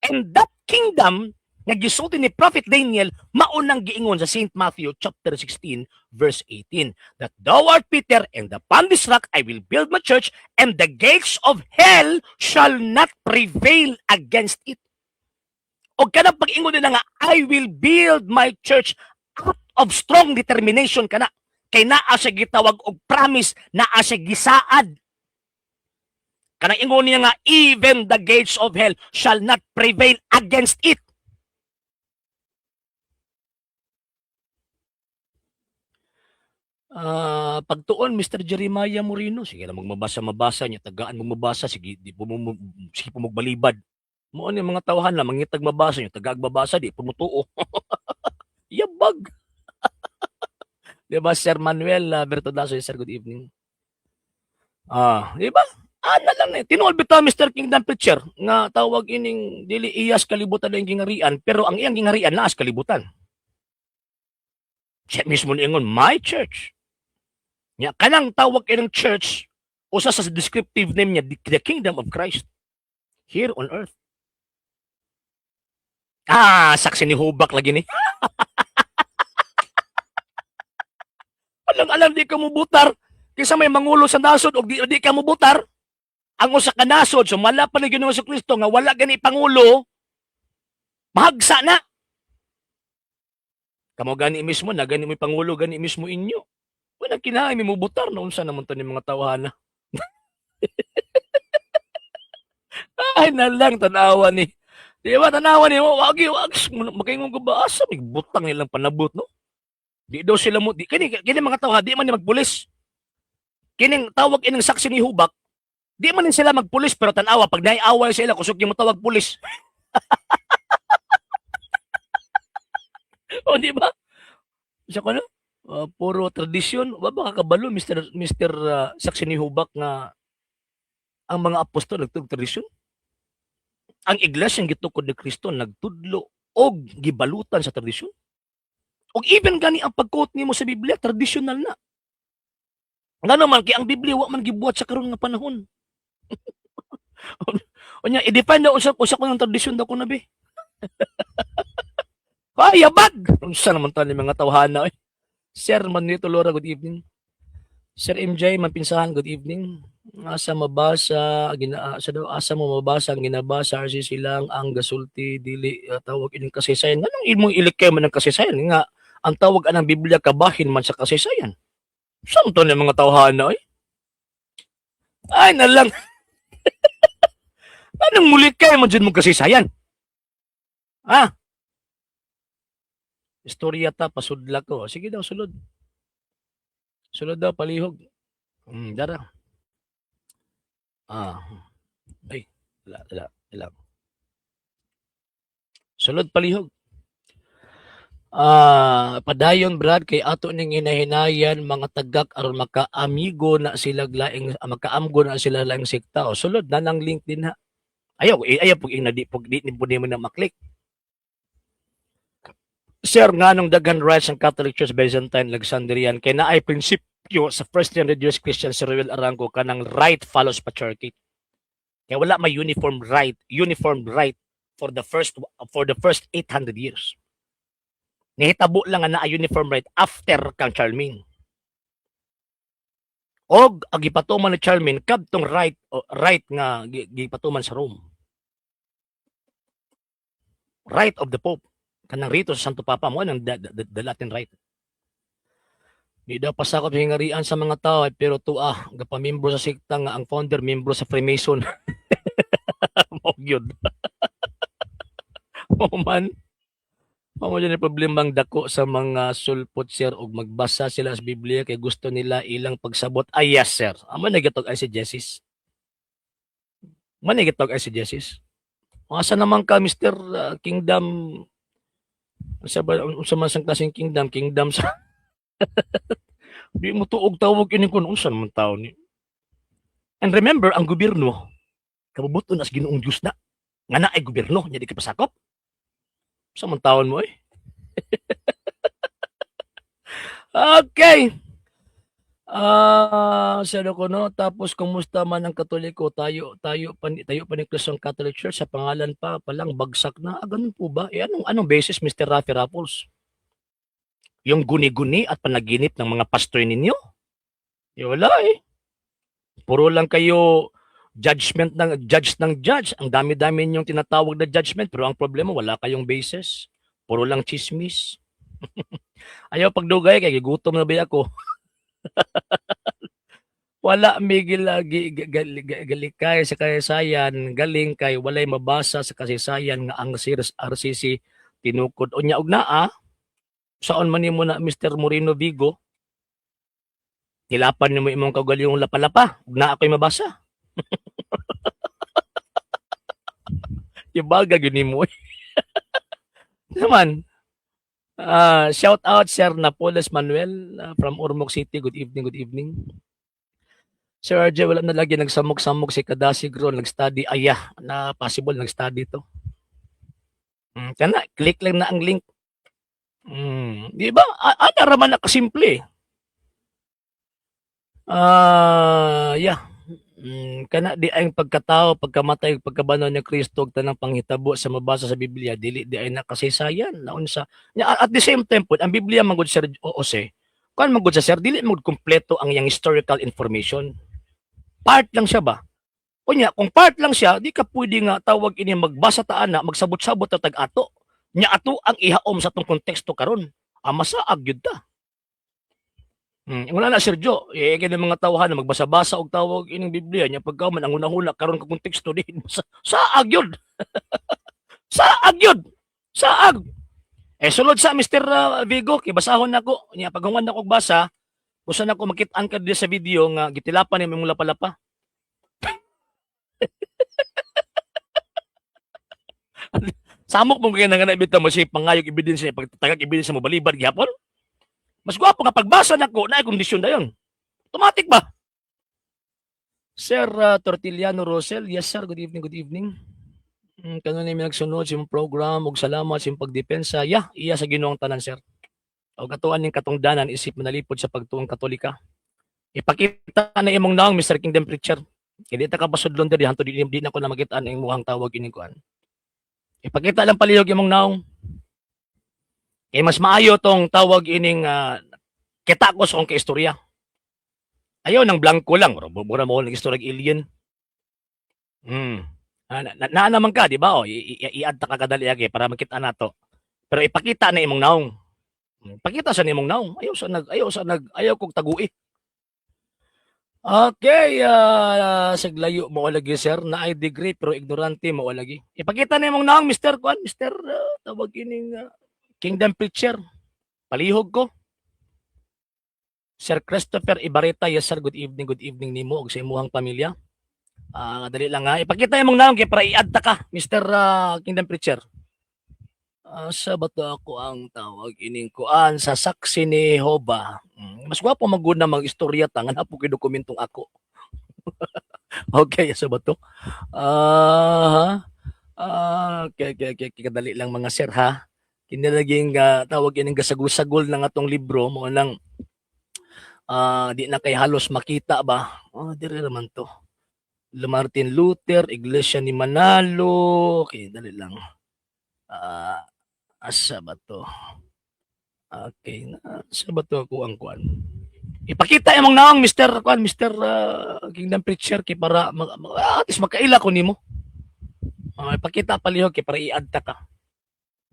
And that kingdom nga gisulti ni Prophet Daniel maunang giingon sa St. Matthew chapter 16 verse 18 that thou art Peter and upon this rock I will build my church and the gates of hell shall not prevail against it. O kada pag-ingon na nga I will build my church out of strong determination kana kay naa siya gitawag og promise, naa siya gisaad. Kanang ingon niya nga even the gates of hell shall not prevail against it. Pagtuon Mr. Jeremiah Moreno, sige na magmabasa niya, tagaan mo mabasa, sige di po magbalibad. Mo ni mga tawahan na mangitag mabasa niyo, tagaag mabasa di pumutuo. Yabag. Di ba, Sir Manuel Bertodaso, sir, good evening. Di ba? Ana lang eh. Tinuol bitaw Mr. Kingdom Preacher nga tawag ining dili iyas kalibutan ang gingarian pero ang iyang gingarian naas kalibutan. Siya mismo niingon, my church. Nya kanang tawag ining church usa sa descriptive name niya the kingdom of Christ here on earth. Saksi ni hubak lagi ni. Alang di ka mubutar kaysa may mangulo sa nasod o di ka mubutar. Ang usa ka nasod sumala pa ni Ginoong Jesucristo nga wala gani pangulo mahagsa na. Kamo gani mismo na gani mo pangulo gani mismo inyo. Wala kinahay mi mubutar na unsa naman to ni mga tawhana. Ay nalang tanawa ni. Di ba tanawa ni wag magkaingon ko ba asa mig butang nilang panabot no? Di daw sila mo, kini mga tao, di man ni magpulis. Kining tawag ining saksi ni hubak, di man sila magpulis, pero tanawa, pag naiaway sila, kusog yung matawag pulis. O, di ba? Isa ko na, puro tradisyon, ba kakabalo, Mr. Saksi ni hubak nga ang mga apostol nagtug tradisyon? Ang iglesia ng gitukod ni Kristo nagtudlo og gibalutan sa tradisyon? O even gani ang pag-quote nimo sa Biblia, traditional na. Nga naman, kaya ang Biblia, wa man gibuhat sa karon nga panahon. O niya, i-define na usa ko ng tradisyon daw ko na, be. Yabag! Unsa naman tayo mga tawhana, eh. Sir Manito Lora, good evening. Sir MJ, Mampinsahan, good evening. Asa mo mabasa ang ginabasa RC silang ang gasulti dili tawag ining kasaysayan. Anong imong ilikay man ang kasaysayan nga ang tawag anang Biblia kabahin man sa kasaysayan. Saan to ni mga tawhana eh? Ay nalang. Ano Nang muli kayo man dyan mong kasaysayan. Ah, istorya ta, pasudla ko. Sige daw, sulod. Sulod daw, palihog. Dara. Ay, wala. Sulod, palihog. Padayon Brad kay ato ning hinahinayan mga tagak aron makaamigo na sila laing makaamgo na sila laing sekta. O sulod na nang link din ha. Ayaw pug ing di mo na maklik. Sir, nga nung daghan rights ang Catholic Church Byzantine Alexandrian kay naay prinsipyo sa First 100 Years Christian Sir Ruel Arango kanang right follows patriarchy. Kaya wala may uniform right for the first 800 years. Nihitabo lang nga na uniform right after kang Charlemagne. Og ang gipatuman ni Charlemagne kadtong right nga gipatuman sa Rome. Right of the Pope. Kanang rito sa Santo Papa mo ng the Latin right. Di daw pasakop hingarian sa mga tao pero gapamimbro sa sekta nga ang founder membro sa Freemason. Mo gyud. Man. Mamo dyan problemang dako sa mga sulpot sir og magbasa sila sa Biblia kay gusto nila ilang pagsabot. Yes sir. Amo nagatog ay si Jesus. Manigatog ay si Jesus. Asa naman ka Mr. Kingdom sa man sang klaseng kingdom sa di mo tuog tawag ini kun unsa man tawo ni. And remember ang gobyerno kabubuton as Ginoong Dios na. Nga na ay gobyerno nya di ka pasakop. Sa man taon mo eh. Okay. Sino ko no, tapos kumusta man ang Katoliko? Tayo pa ni Krisong Catholic Church sa pangalan pa lang bagsak na. Ganun po ba? Anong basis Mr. Rafi Raffles? Yung guni-guni at panaginip ng mga pastor ninyo? Wala eh. Puro lang kayo judge ng judge. Ang dami-dami ninyong tinatawag na judgment pero ang problema wala kayong basis. Puro lang chismis. Ayaw pagdugay kay gutom na ba ako? Wala migil galikay sa kasaysayan, galing kay walay mabasa sa kasaysayan nga ang RCC tinukod unya og naa. Saon man nimo na Mr. Moreno Vigo? Nilapan nimo imong kaugalingong lapalapa, ug naa koy mabasa. Ibaga gini mo. Naman. Shout out Sir Napoles Manuel from Ormoc City. Good evening. Sir RJ, wala na lagi nagsamok-samok si Kadasig ron, nag-study. Na possible nag-study to. Kana, click lang na ang link. Di ba? Raman na kasimple. Kana di ay pagkatao, pagkamatay, pagkabanaw ni Kristo ug tanang panghitabo sa mabasa sa Biblia dili di ay nakasaysayan naon sa at the same time po ang Biblia magud Sir Jose kan magud sa sir dili magud kompleto ang yang historical information, part lang siya ba unya kung part lang siya di ka pwede nga tawag ini magbasa ta ana magsabot-sabot ta tag-ato nya ato ang ihaom sa tong konteksto karon masaag gyud ta. Wala na Sergio, kaya mga tawahan na magbasa-basa og tawag ining Biblia nya pagka man ang unahula karon kag konteksto di saag yun. Saag. Sulod sa Mr. Vigo kay basahon nako nya paghuman nako og basa, usa nako makit-an ka sa video nga gitilapan ni imong lapalapa. Samok mo kaya nga nabita mo si pangayog ebidensya pagtatagak ebidensya mo balibad gyapon. Mas gwapo nga pagbasa nako na kondisyon dayon. Automatic ba? Sir Tortiliano Rosel, yes sir, good evening. Kanon nimi nagsunod sa imong program ug salamat sa imong pagdepensa. Iya sa Ginoong tanan sir. Og katuan ning katungdanan isip manalipod sa pagtuong Katolika. Ipakita na imong naong Mr. Kingdom Preacher. Kaya di ta ka pasudlon diri hantud di na ko na makita ang muhang tawag ining kuan. Ipakita lang palihog imong naong. Mas maayo tong tawag ining kitakos kong kaistorya. Ayaw ng blanco lang. Mura mo ng istorya alien. Na naman ka, di ba? I-add ta kadali agi para makita nato. Pero ipakita na imong naong. Pakita sa nimong naong. Ayaw kog tagui. Okay, saglayo mo lagi sir na ay degree pero ignorante mo lagi. Ipakita na imong naong Mr. Kwan, Mr. Tawag ining Kingdom Preacher. Palihog ko. Sir Christopher Ibareta, yes sir, good evening nimo ug sa imuhang pamilya. Dali lang ha. Ipakita imong naong kay para i-add ta ka, Mr. Kingdom Preacher. Sa bato ako ang tawag ining kuan sa saksi ni Hoba. Mas gwapo maguna mag-istorya ta nga napo kay dokumentong ako. Okay, sa bato. Okay, kadali lang mga sir ha. Kinilaging tawag ining gasagol-sagol ng atong libro mo nang di na kay halos makita ba. Dire naman to. Martin Luther, Iglesia ni Manalo. Okay, dali lang. Asa ba to? Okay, asa ba to ako ang kuan? Ipakita imong naong Mr. Kuan, Mr. Kingdom Preacher kay para at least makaila ko nimo. Ipakita palihog kay para i-add ta ka.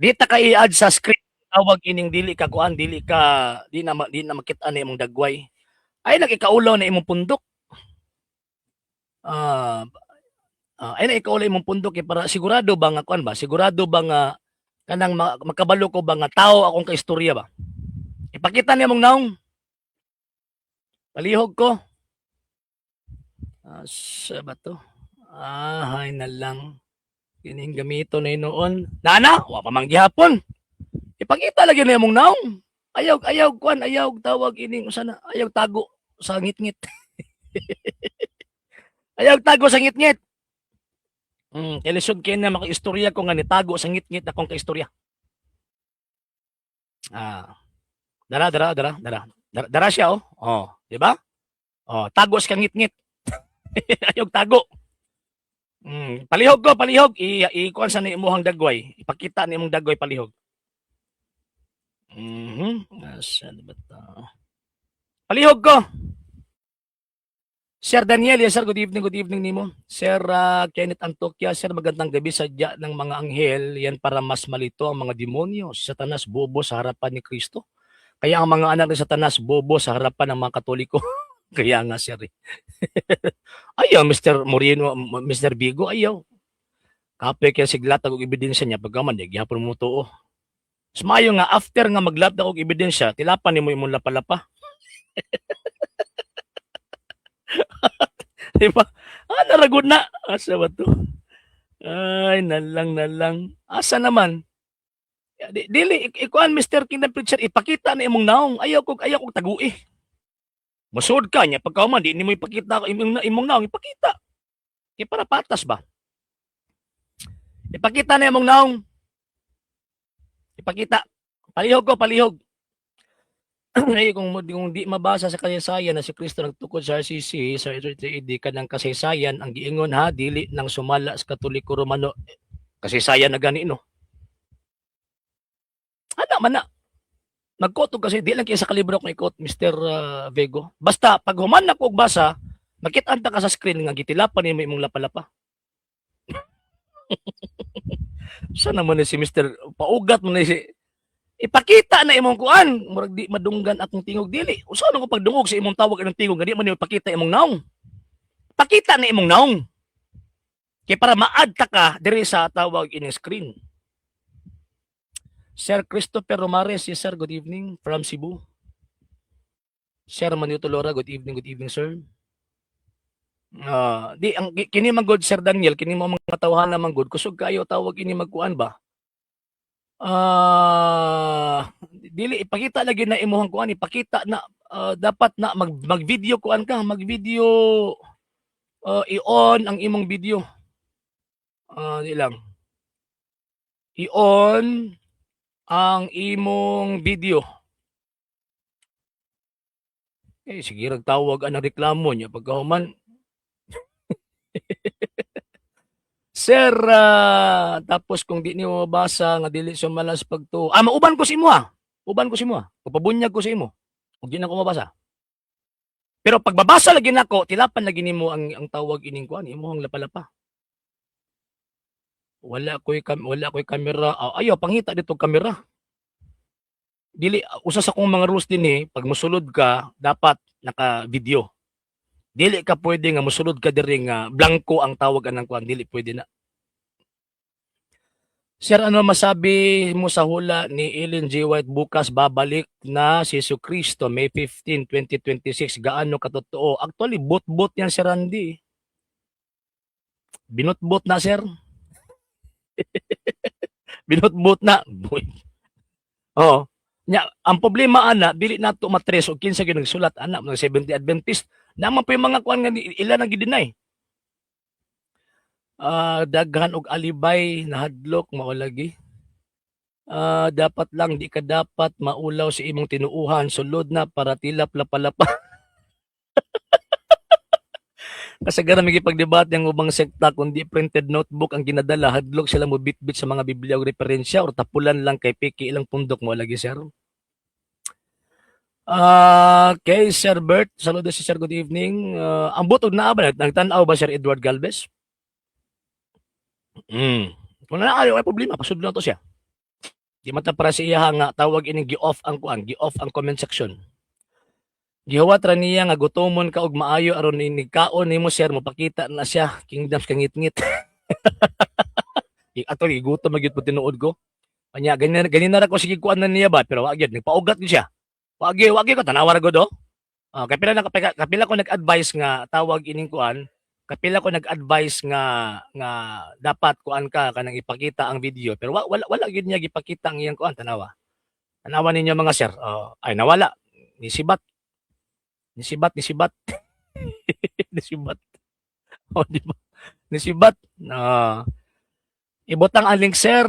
Di ta ka i-add sa script tawag ining dili ka kuan, dili na makita ni imong dagway. Ay nagikaulaw na imong pundok. Ay nagikaulaw imong pundok kay para sigurado ba nga kuan ba? Sigurado ba nga kanang makabalo ko ba nga tao akong kaistorya ba? Ipakita ni imong naong. Palihog ko. Sa ba to? Hay na lang. Kining gamito na noon. Nana, wa pa man gihapon. Ipakita lagi na imong naong. Ayaw kuan, ayaw tawag ining usana, ayaw tago sa ngit-ngit. Ayaw tago sa ngit-ngit. Ilisod kay na makaistorya ko nga ni tago sa ngit-ngit akong kaistorya. Dara siya di ba? Tago sa ngit-ngit. Ayaw tago. Palihog ko, palihog. I-kuan sa ni imuhang dagway. Ipakita ni imong dagway palihog. Asa ba ta? Palihog ko. Sir Daniel, yes sir, good evening nimo. Sir Kenneth Antokya, sir, magandang gabi. Sadya ng mga anghel, yan para mas malito ang mga demonyo. Si Satanas bobo sa harapan ni Kristo. Kaya ang mga anak ni Satanas bobo sa harapan ng mga Katoliko. Kaya nga sir. Ayaw, Mr. Moreno, Mr. Bigo, ayaw. Kape kaya siglat ako ebidensya niya, pagkaman, di gihapon mo to. Sumayo nga, after nga maglap ako ebidensya, tilapan ni mo imong lapa-lapa. Diba? Naragod na. Asa ba to? Ay, nalang. Asa naman? Dili, ikuan Mr. Kingdom Preacher, ipakita na imong naong. Ayaw ko tagui. Masud ka niya, pagkauman, di mo ipakita imong naong, ipakita. Kaya para patas ba? Ipakita na imong naong. Ipakita. Palihog. Ay, kung di mabasa sa kasaysayan na si Kristo nagtukod sa RCC, sa di ka ng kasaysayan, ang giingon ha, dili nang sumala sa Katoliko Romano. Kasaysayan na gani, no? Man na. Nagkotog kasi, di lang kaya sa kalibro ko ikot, Mr. Vego. Basta, pag human na ko basa, makitanta ka sa screen nga gitilapan ni imong lapa-lapa. Saan naman si Mr. Paugat mo na si ipakita na imong kuan, murag di madunggan akong tingog dili. Usa ko pagdungog sa imong tawag ng tingog, di man ipakita imong naong. Pakita na imong naong. Kay para ma-add ka diri sa tawag ining screen. Sir Christopher Romares, yes sir, good evening from Cebu. Sir Manito Lora, good evening sir. Kini man good Sir Daniel, kini mo mga tawhan na man good, kusog kayo tawag ini magkuan ba? Dili ipakita lagi na imuhang kuan, ipakita na dapat na mag-video kuan ka, mag-video i-on ang imong video. Di lang. I-on ang imong video. Sige tawag ang reklamo niya pagkahuman. Sir, tapos kung di niyo mabasa nga dili sumalas pagto. Mauban ko si imo Uban ko si imo Papabunyag ko si imo. Ug di na ko mabasa. Pero pagbabasa lagi nako, tilapan lagi nimo ang tawag ining kuan, imong lapa-lapa. Wala ko'y kamera. Ayaw pangita dito kamera. Dili usa sa kong mga rules din pag mosulod ka, dapat naka-video. Dili ka pwede nga mosulod ka diri nga blanco ang tawag anang kuan, dili pwede na. Sir, ano masabi mo sa hula ni Ellen G. White bukas babalik na si Jesucristo May 15, 2026? Gaano katotoo? Actually, bot-bot yan si Randy. Binot-bot na, sir. Binot-bot na. Boy. Oo. Nya, ang problema ana, dili nato matres og kinsa gyud nagsulat ana mga 70 Adventist. Naman pa yung mga kuan nga ilan ang gidinay. Daghan og alibay na hadlok mao lagi. Dapat lang di ka dapat maulaw sa imong tinuuhan sulod na para tilap lapalapa. Kasagaran may pagdebate ang ubang sekta kundi printed notebook ang ginadala hadlok sila mo bitbit sa mga Biblia o referensya or tapulan lang kay piki ilang pundok mo lagi sir. Kay Sir Bert, saludo si Sir, good evening. Ang butod na ba nagtan-aw ba Sir Edward Galvez? Kung na ay problema pasudlo na to siya. Di mata para sa iya nga tawag ini gi-off ang kuan, gi-off ang comment section. Gihuwat ra niya nga gutomon ka og maayo aron ini kaon nimo sir mapakita na siya kingdoms kangit-ngit. Ato gigutom magyud po tinuod ko. Kanya ganyan na ra ko sige kuan na niya ba pero wa gyud nagpaugat gyud siya. Wagi ko tanawa ra gud oh. Kapila ko nag-advise nga tawag ining kuan, kapila ko nag-advise nga dapat kuan ka kanang ipakita ang video pero wala gyud niya gipakita ang iyang kuan tanawa. Tanawa ninyo mga sir. Ay nawala. Nisibat. Nisibat. Nisibat. Di ba? Nisibat. Ibutang ang link sir,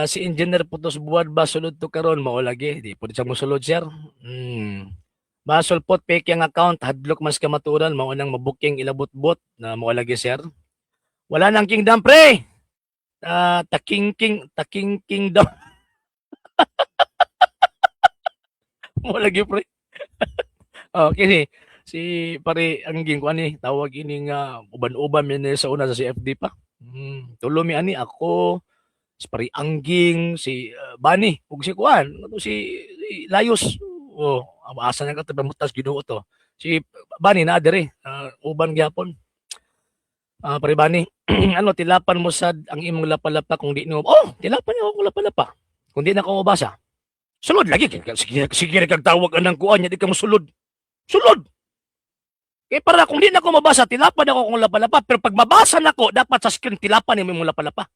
si Engineer Putos Buwad ba sulod to karon mao lagi, di pud siya mosulod sir. Basol pot fake ang account, hadlok mas kamaturan mao nang mabuking ilabot-bot na mao lagi sir. Wala nang kingdom pre. Taking daw. Mao lagi pre. Okay si pare ang ging ko ani tawag ini nga uban-uban mi sa una sa CFD pa. Tulo mi ani ako si pare Angging si Bani ug si kuan si Layos. Asa na ka to pamutas Ginoo to. Si Bani na dere uban gyapon. Pare Bani ano tilapan mo sad ang imong lapalapa kung di mo. Tilapan niya ako lapalapa. Kung di na ko mabasa. Sulod lagi sige kag tawag anang kuan nya di ka mosulod. Sulod. Kaya para kung di na ko mabasa, tilapan ako kung lapalapa. Pero pag mabasa na ko, dapat sa screen, tilapan ni mo lapalapa.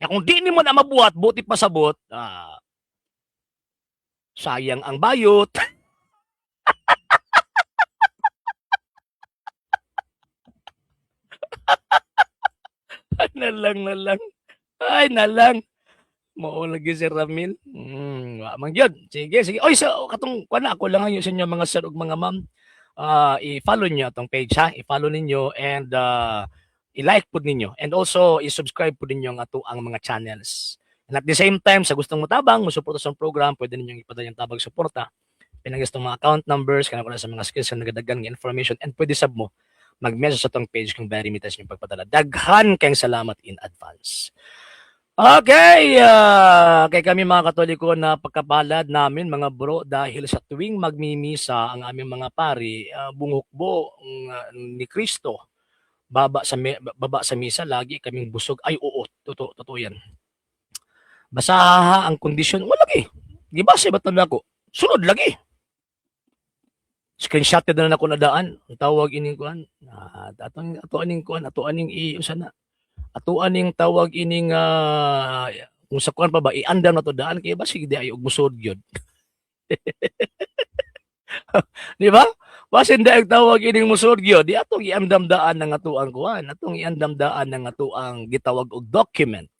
Kaya kung di ni mo na mabuhat, buti pasabot, sayang ang bayot. nalang. Ay, nalang. Mao lagi si Ramil. Man yun. Sige. Oy, katong kuan ako lang ang sa inyo mga sir ug mga ma'am. I-follow niyo itong page ha. I-follow ninyo and i-like po ninyo. And also, i-subscribe po ninyo ang ang mga channels. And at the same time, sa gustong matabang, musuporta sa program, pwede ninyong ipadala yung tabang suporta. Pinagistong mga account numbers, kanang sa mga skills na nagadagan ng information, and pwede sab mo mag-message sa itong page kung very mitas yung pagpadala. Daghan kayong salamat in advance. Okay, kay kami mga Katoliko na pagkapalad namin mga bro dahil sa tuwing magmimisa ang aming mga pari, bungukbo ni Kristo, baba sa misa lagi kaming busog. Ay oo, totoo yan. Basaha ang kondisyon, wala lagi. Di ba sa batang ako? Sunod lagi. Screenshot na ako nadaan. Ang tawag ining kuan. Ato aning usana. Ato aning tawag ining kung sa kuan pa ba iandam na to daan kay ba sige di ay og musod gyud. Di ba? Basin da tawag ining musod gyud di atong iandam daan ng ato ang kuan, atong iandam daan ng ato ang gitawag og document.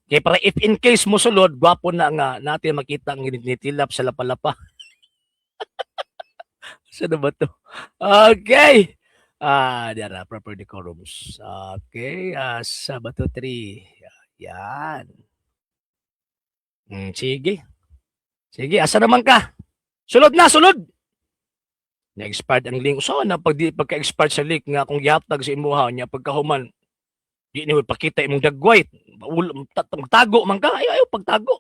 Kay para if in case mosulod, gwapo na nga natin makita ang nitilap sa lapalapa. Saan ba to? Okay. There are proper decorums. Okay, Sabato 3. Yan. Sige. Sige, asa naman ka? Sulod na, sulod! Na-expired ang link. So, pagka-expired sa link nga, kung gihatag sa imuha niya, pagkahuman, di niyo ipakita imong dagway. Tago man ka, ayaw pagtago.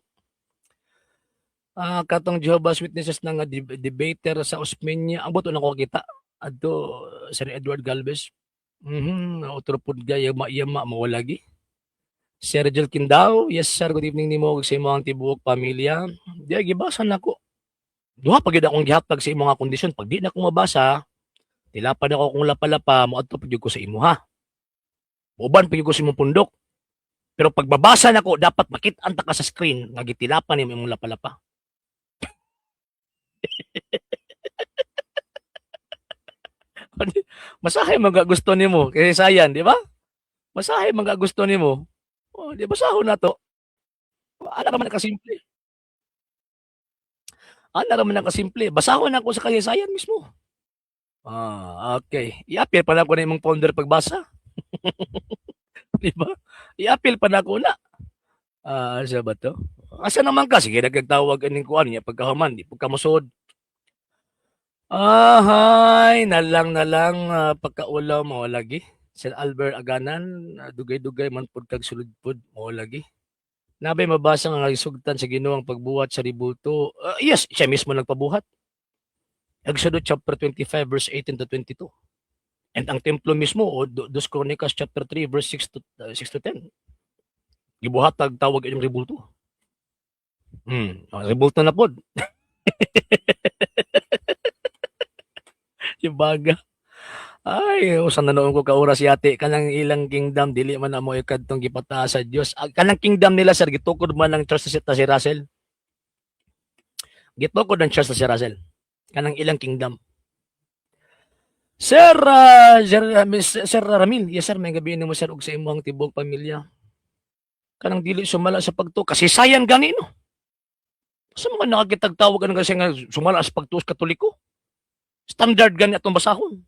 Katong Jehovah's Witnesses na nga debater sa Osmeña, ang buto na ko kita. adto Sir Edward Galvez. Otro pud gaya yama mawalagi. Sir Rigel Kindao, yes sir, good evening nimo ug sa imong tibuok pamilya. Di gibasa nako. Duha pa gyud akong gihatag sa imong kondisyon. Pag di na ko mabasa, tilapan ako kung lapalapa moadto pud gyud ko sa imo ha. Uban pud gyud ko sa imong pundok. Pero pagbabasa nako dapat makit-an ta ka sa screen nga gitilapan nimo imong lapalapa. Masahe man gusto nimo kay sayan, di ba? Masahe man gusto nimo. Oh, di basahon na to. Ana ra man kasimple. Ana ra man kasimple. Basahon na ko sa kasaysayan mismo. Okay. I-appeal pa na ko na imong founder pagbasa. Di ba? I-appeal pa na ko na. Asa ba to? Asa naman ka? Sige, nagtawag aning kuan niya pagkahuman, di pagkamusod. Ahay, nalang pagkaulaw mo lagi. Sir Albert Aganan, dugay-dugay man pud kag sulod pud mo lagi. Nabay mabasa nga isugtan sa Ginoo ang pagbuhat sa ribulto. Yes, siya mismo nagpabuhat. Exodus chapter 25 verse 18 to 22. And ang templo mismo o Dos Chronicles chapter 3 verse 6 to 10. Gibuhat tawag yung ribulto. Ribulto na pod. Ibaga. Ay, usan na noon ko kauras yate kanang ilang kingdom dili man na mo ikadtong gipataas sa Dios. Kanang kingdom nila sir gitukod man ng church sa si Russell. Gitukod ng church sa si Russell. Kanang ilang kingdom. Sir Ramil, yes sir, may gabi mo sir og sa imong tibok pamilya. Kanang dili sumala sa pagtuo kasi sayan gani no. Sa mga nakakitagtawag ka kasi nga sumala sa pagtuos katoliko. Standard gani atong basahon.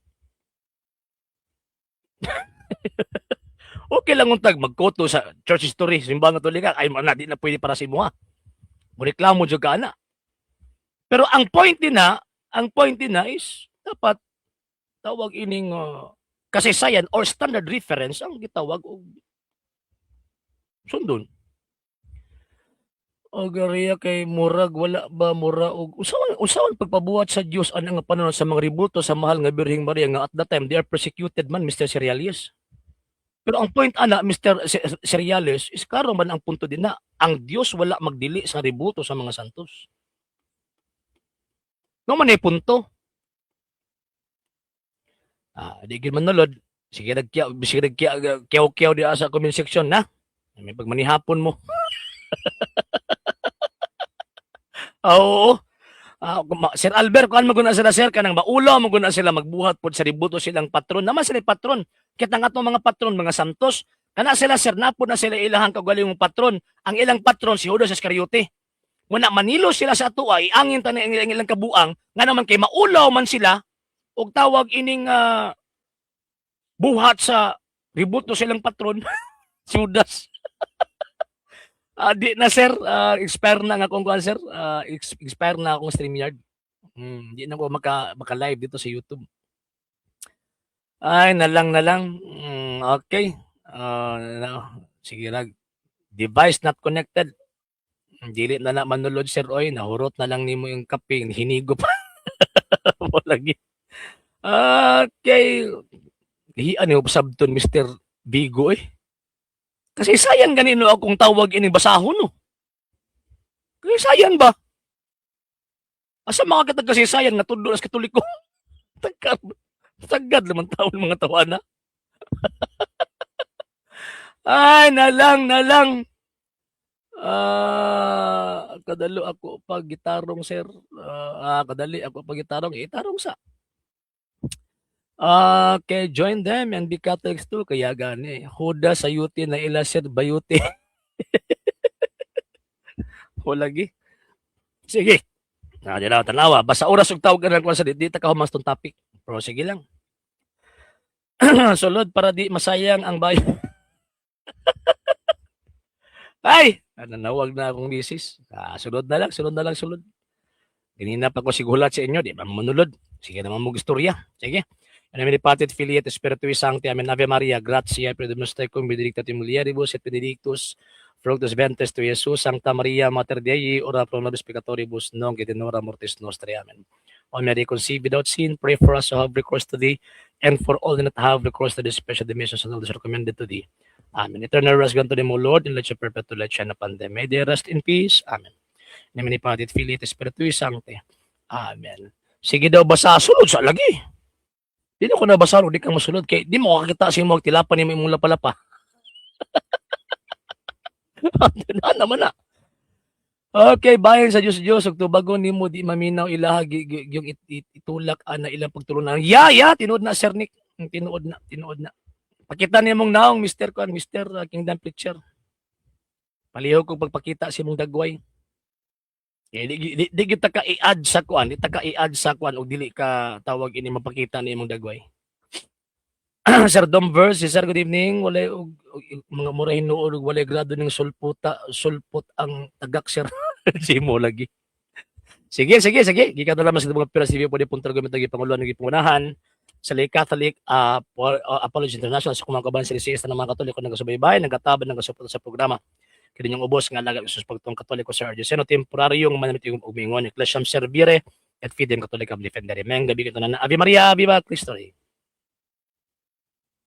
Okay lang untag magkoto sa church history, simbahan katolika, ay man di na pwede para sa imo ha. Reklamo jud ka ana. Pero ang point din na is dapat tawag ining kasaysayan or standard reference ang gitawag og sundon. O gariya kay murag wala ba mura og usawan pagpabuhat sa Dios ana nga panahon sa mga ribulto sa mahal nga Birheng Maria nga at that time they are persecuted man Mr. Cereales. Pero ang point ana Mr. Cereales is klaro man ang punto din na ang Dios wala magdili sa ribulto sa mga santos. No man ay punto. Di gid manulod. Sige nagkiyaw di sa comment section na. May pagmanihapon mo. Oo. Sir Albert, kung maguna sila sir, kanang maulaw, maguna sila magbuhat po sa ributo silang patron. Naman sila patron. Kita nga itong mga patron, mga santos. Kana sila sir, napo na sila ilahang kagaling mong patron. Ang ilang patron, si Judas Iscariote. Muna manilo sila sa atua, iangin ta na ilang kabuang, nga naman kay maulaw man sila, og tawag ining buhat sa ributo silang patron, si Judas. Di na sir, expire na nga akong kuan sir, expire na akong StreamYard. Di na ako maka-live dito sa YouTube. Ay, nalang. Okay. Sige lang. Device not connected. Dili na manulod sir oy, nahurot na lang nimo yung kape, hinigo pa. Mo lagi. Okay. Hian yung sabton Mr. Bigo eh. Kasi sayang ganino akong tawag ining basahon no. Kasi sayang ba? Asa mga katag kasi sayang nga tudlo as katoliko. Tagad naman taon mga tawana. Ay, nalang. Kadalo ako pag gitarong sir. Kadali ako pag gitarong, itarong sa. Okay, join them and be Catholics too. Kaya gani. Huda sa yuti na ila sir bayuti. Lagi. Sige. Tanawa. Basta oras og tawag ka sa di ta ka humas tong topic. Pero sige lang. Sulod para di masayang ang bayan. Ay! Nanawag na akong misis. Sulod na lang. Ganina pa ko sigulat sa inyo. Di ba manulod? Sige naman mo istorya. Sige. En omnipotent filiet Spiritui Sancti, Amen. Ave Maria, gratia, Dominus tecum, benedicta tu mulieribus, et benedictus fructus ventris tui, Jesus. Sancta Maria, Mater Dei, ora pro nobis peccatoribus, nunc et in hora mortis nostre. Amen. O Mary conceived without sin, pray for us who have recourse to thee, and for all that have recourse to the special dimensions and all that are recommended to thee. Amen. Eternal rest grant to them, O Lord, and let your perpetual light shine upon them. May they rest in peace. Amen. Nemini Patit Filii et Spiritui Sancti. Amen. Sige daw basa, sulod sa lagi. Di na ko nabasa, di kang masulod. Kaya di mo kakita sa imong tilapan ni imong lapalapa. Na naman na. Okay, bayan sa Diyos, ug tubago nimo di maminaw ilaha yung itulak ana ilang pagtulunan. Ya, tinuod na Sir Nick. Tinuod na. Pakita niya mong naong Mr. Kingdom Preacher. Palihog kong pagpakita sa imong dagway. Di kita ka i-add sa kuan, og dili ka tawag ini mapakita ni imong dagway. Sir Domverse, Sir, good evening. Walay og mga murahin nood ug walay grado ning sulpot ang tagak, Sir. Simo lagi. Sige. Gikan na lamang sa mga pira CV pwede punta gamit lagi panguluan ng ipangunahan sa Lay Catholic Apology International sa kumang kabayan sa lisista ng mga Katoliko nagasubaybay, nagkataban, nagasuporta sa programa. Kini yung ubos nga laga sa pagtong Katoliko sa Argeseno temporaryong manamit yung umingon Ecclesiam Servire et Fidem Catholica Defendere. Meng gabi kito na Ave Maria, Viva Cristo Rey.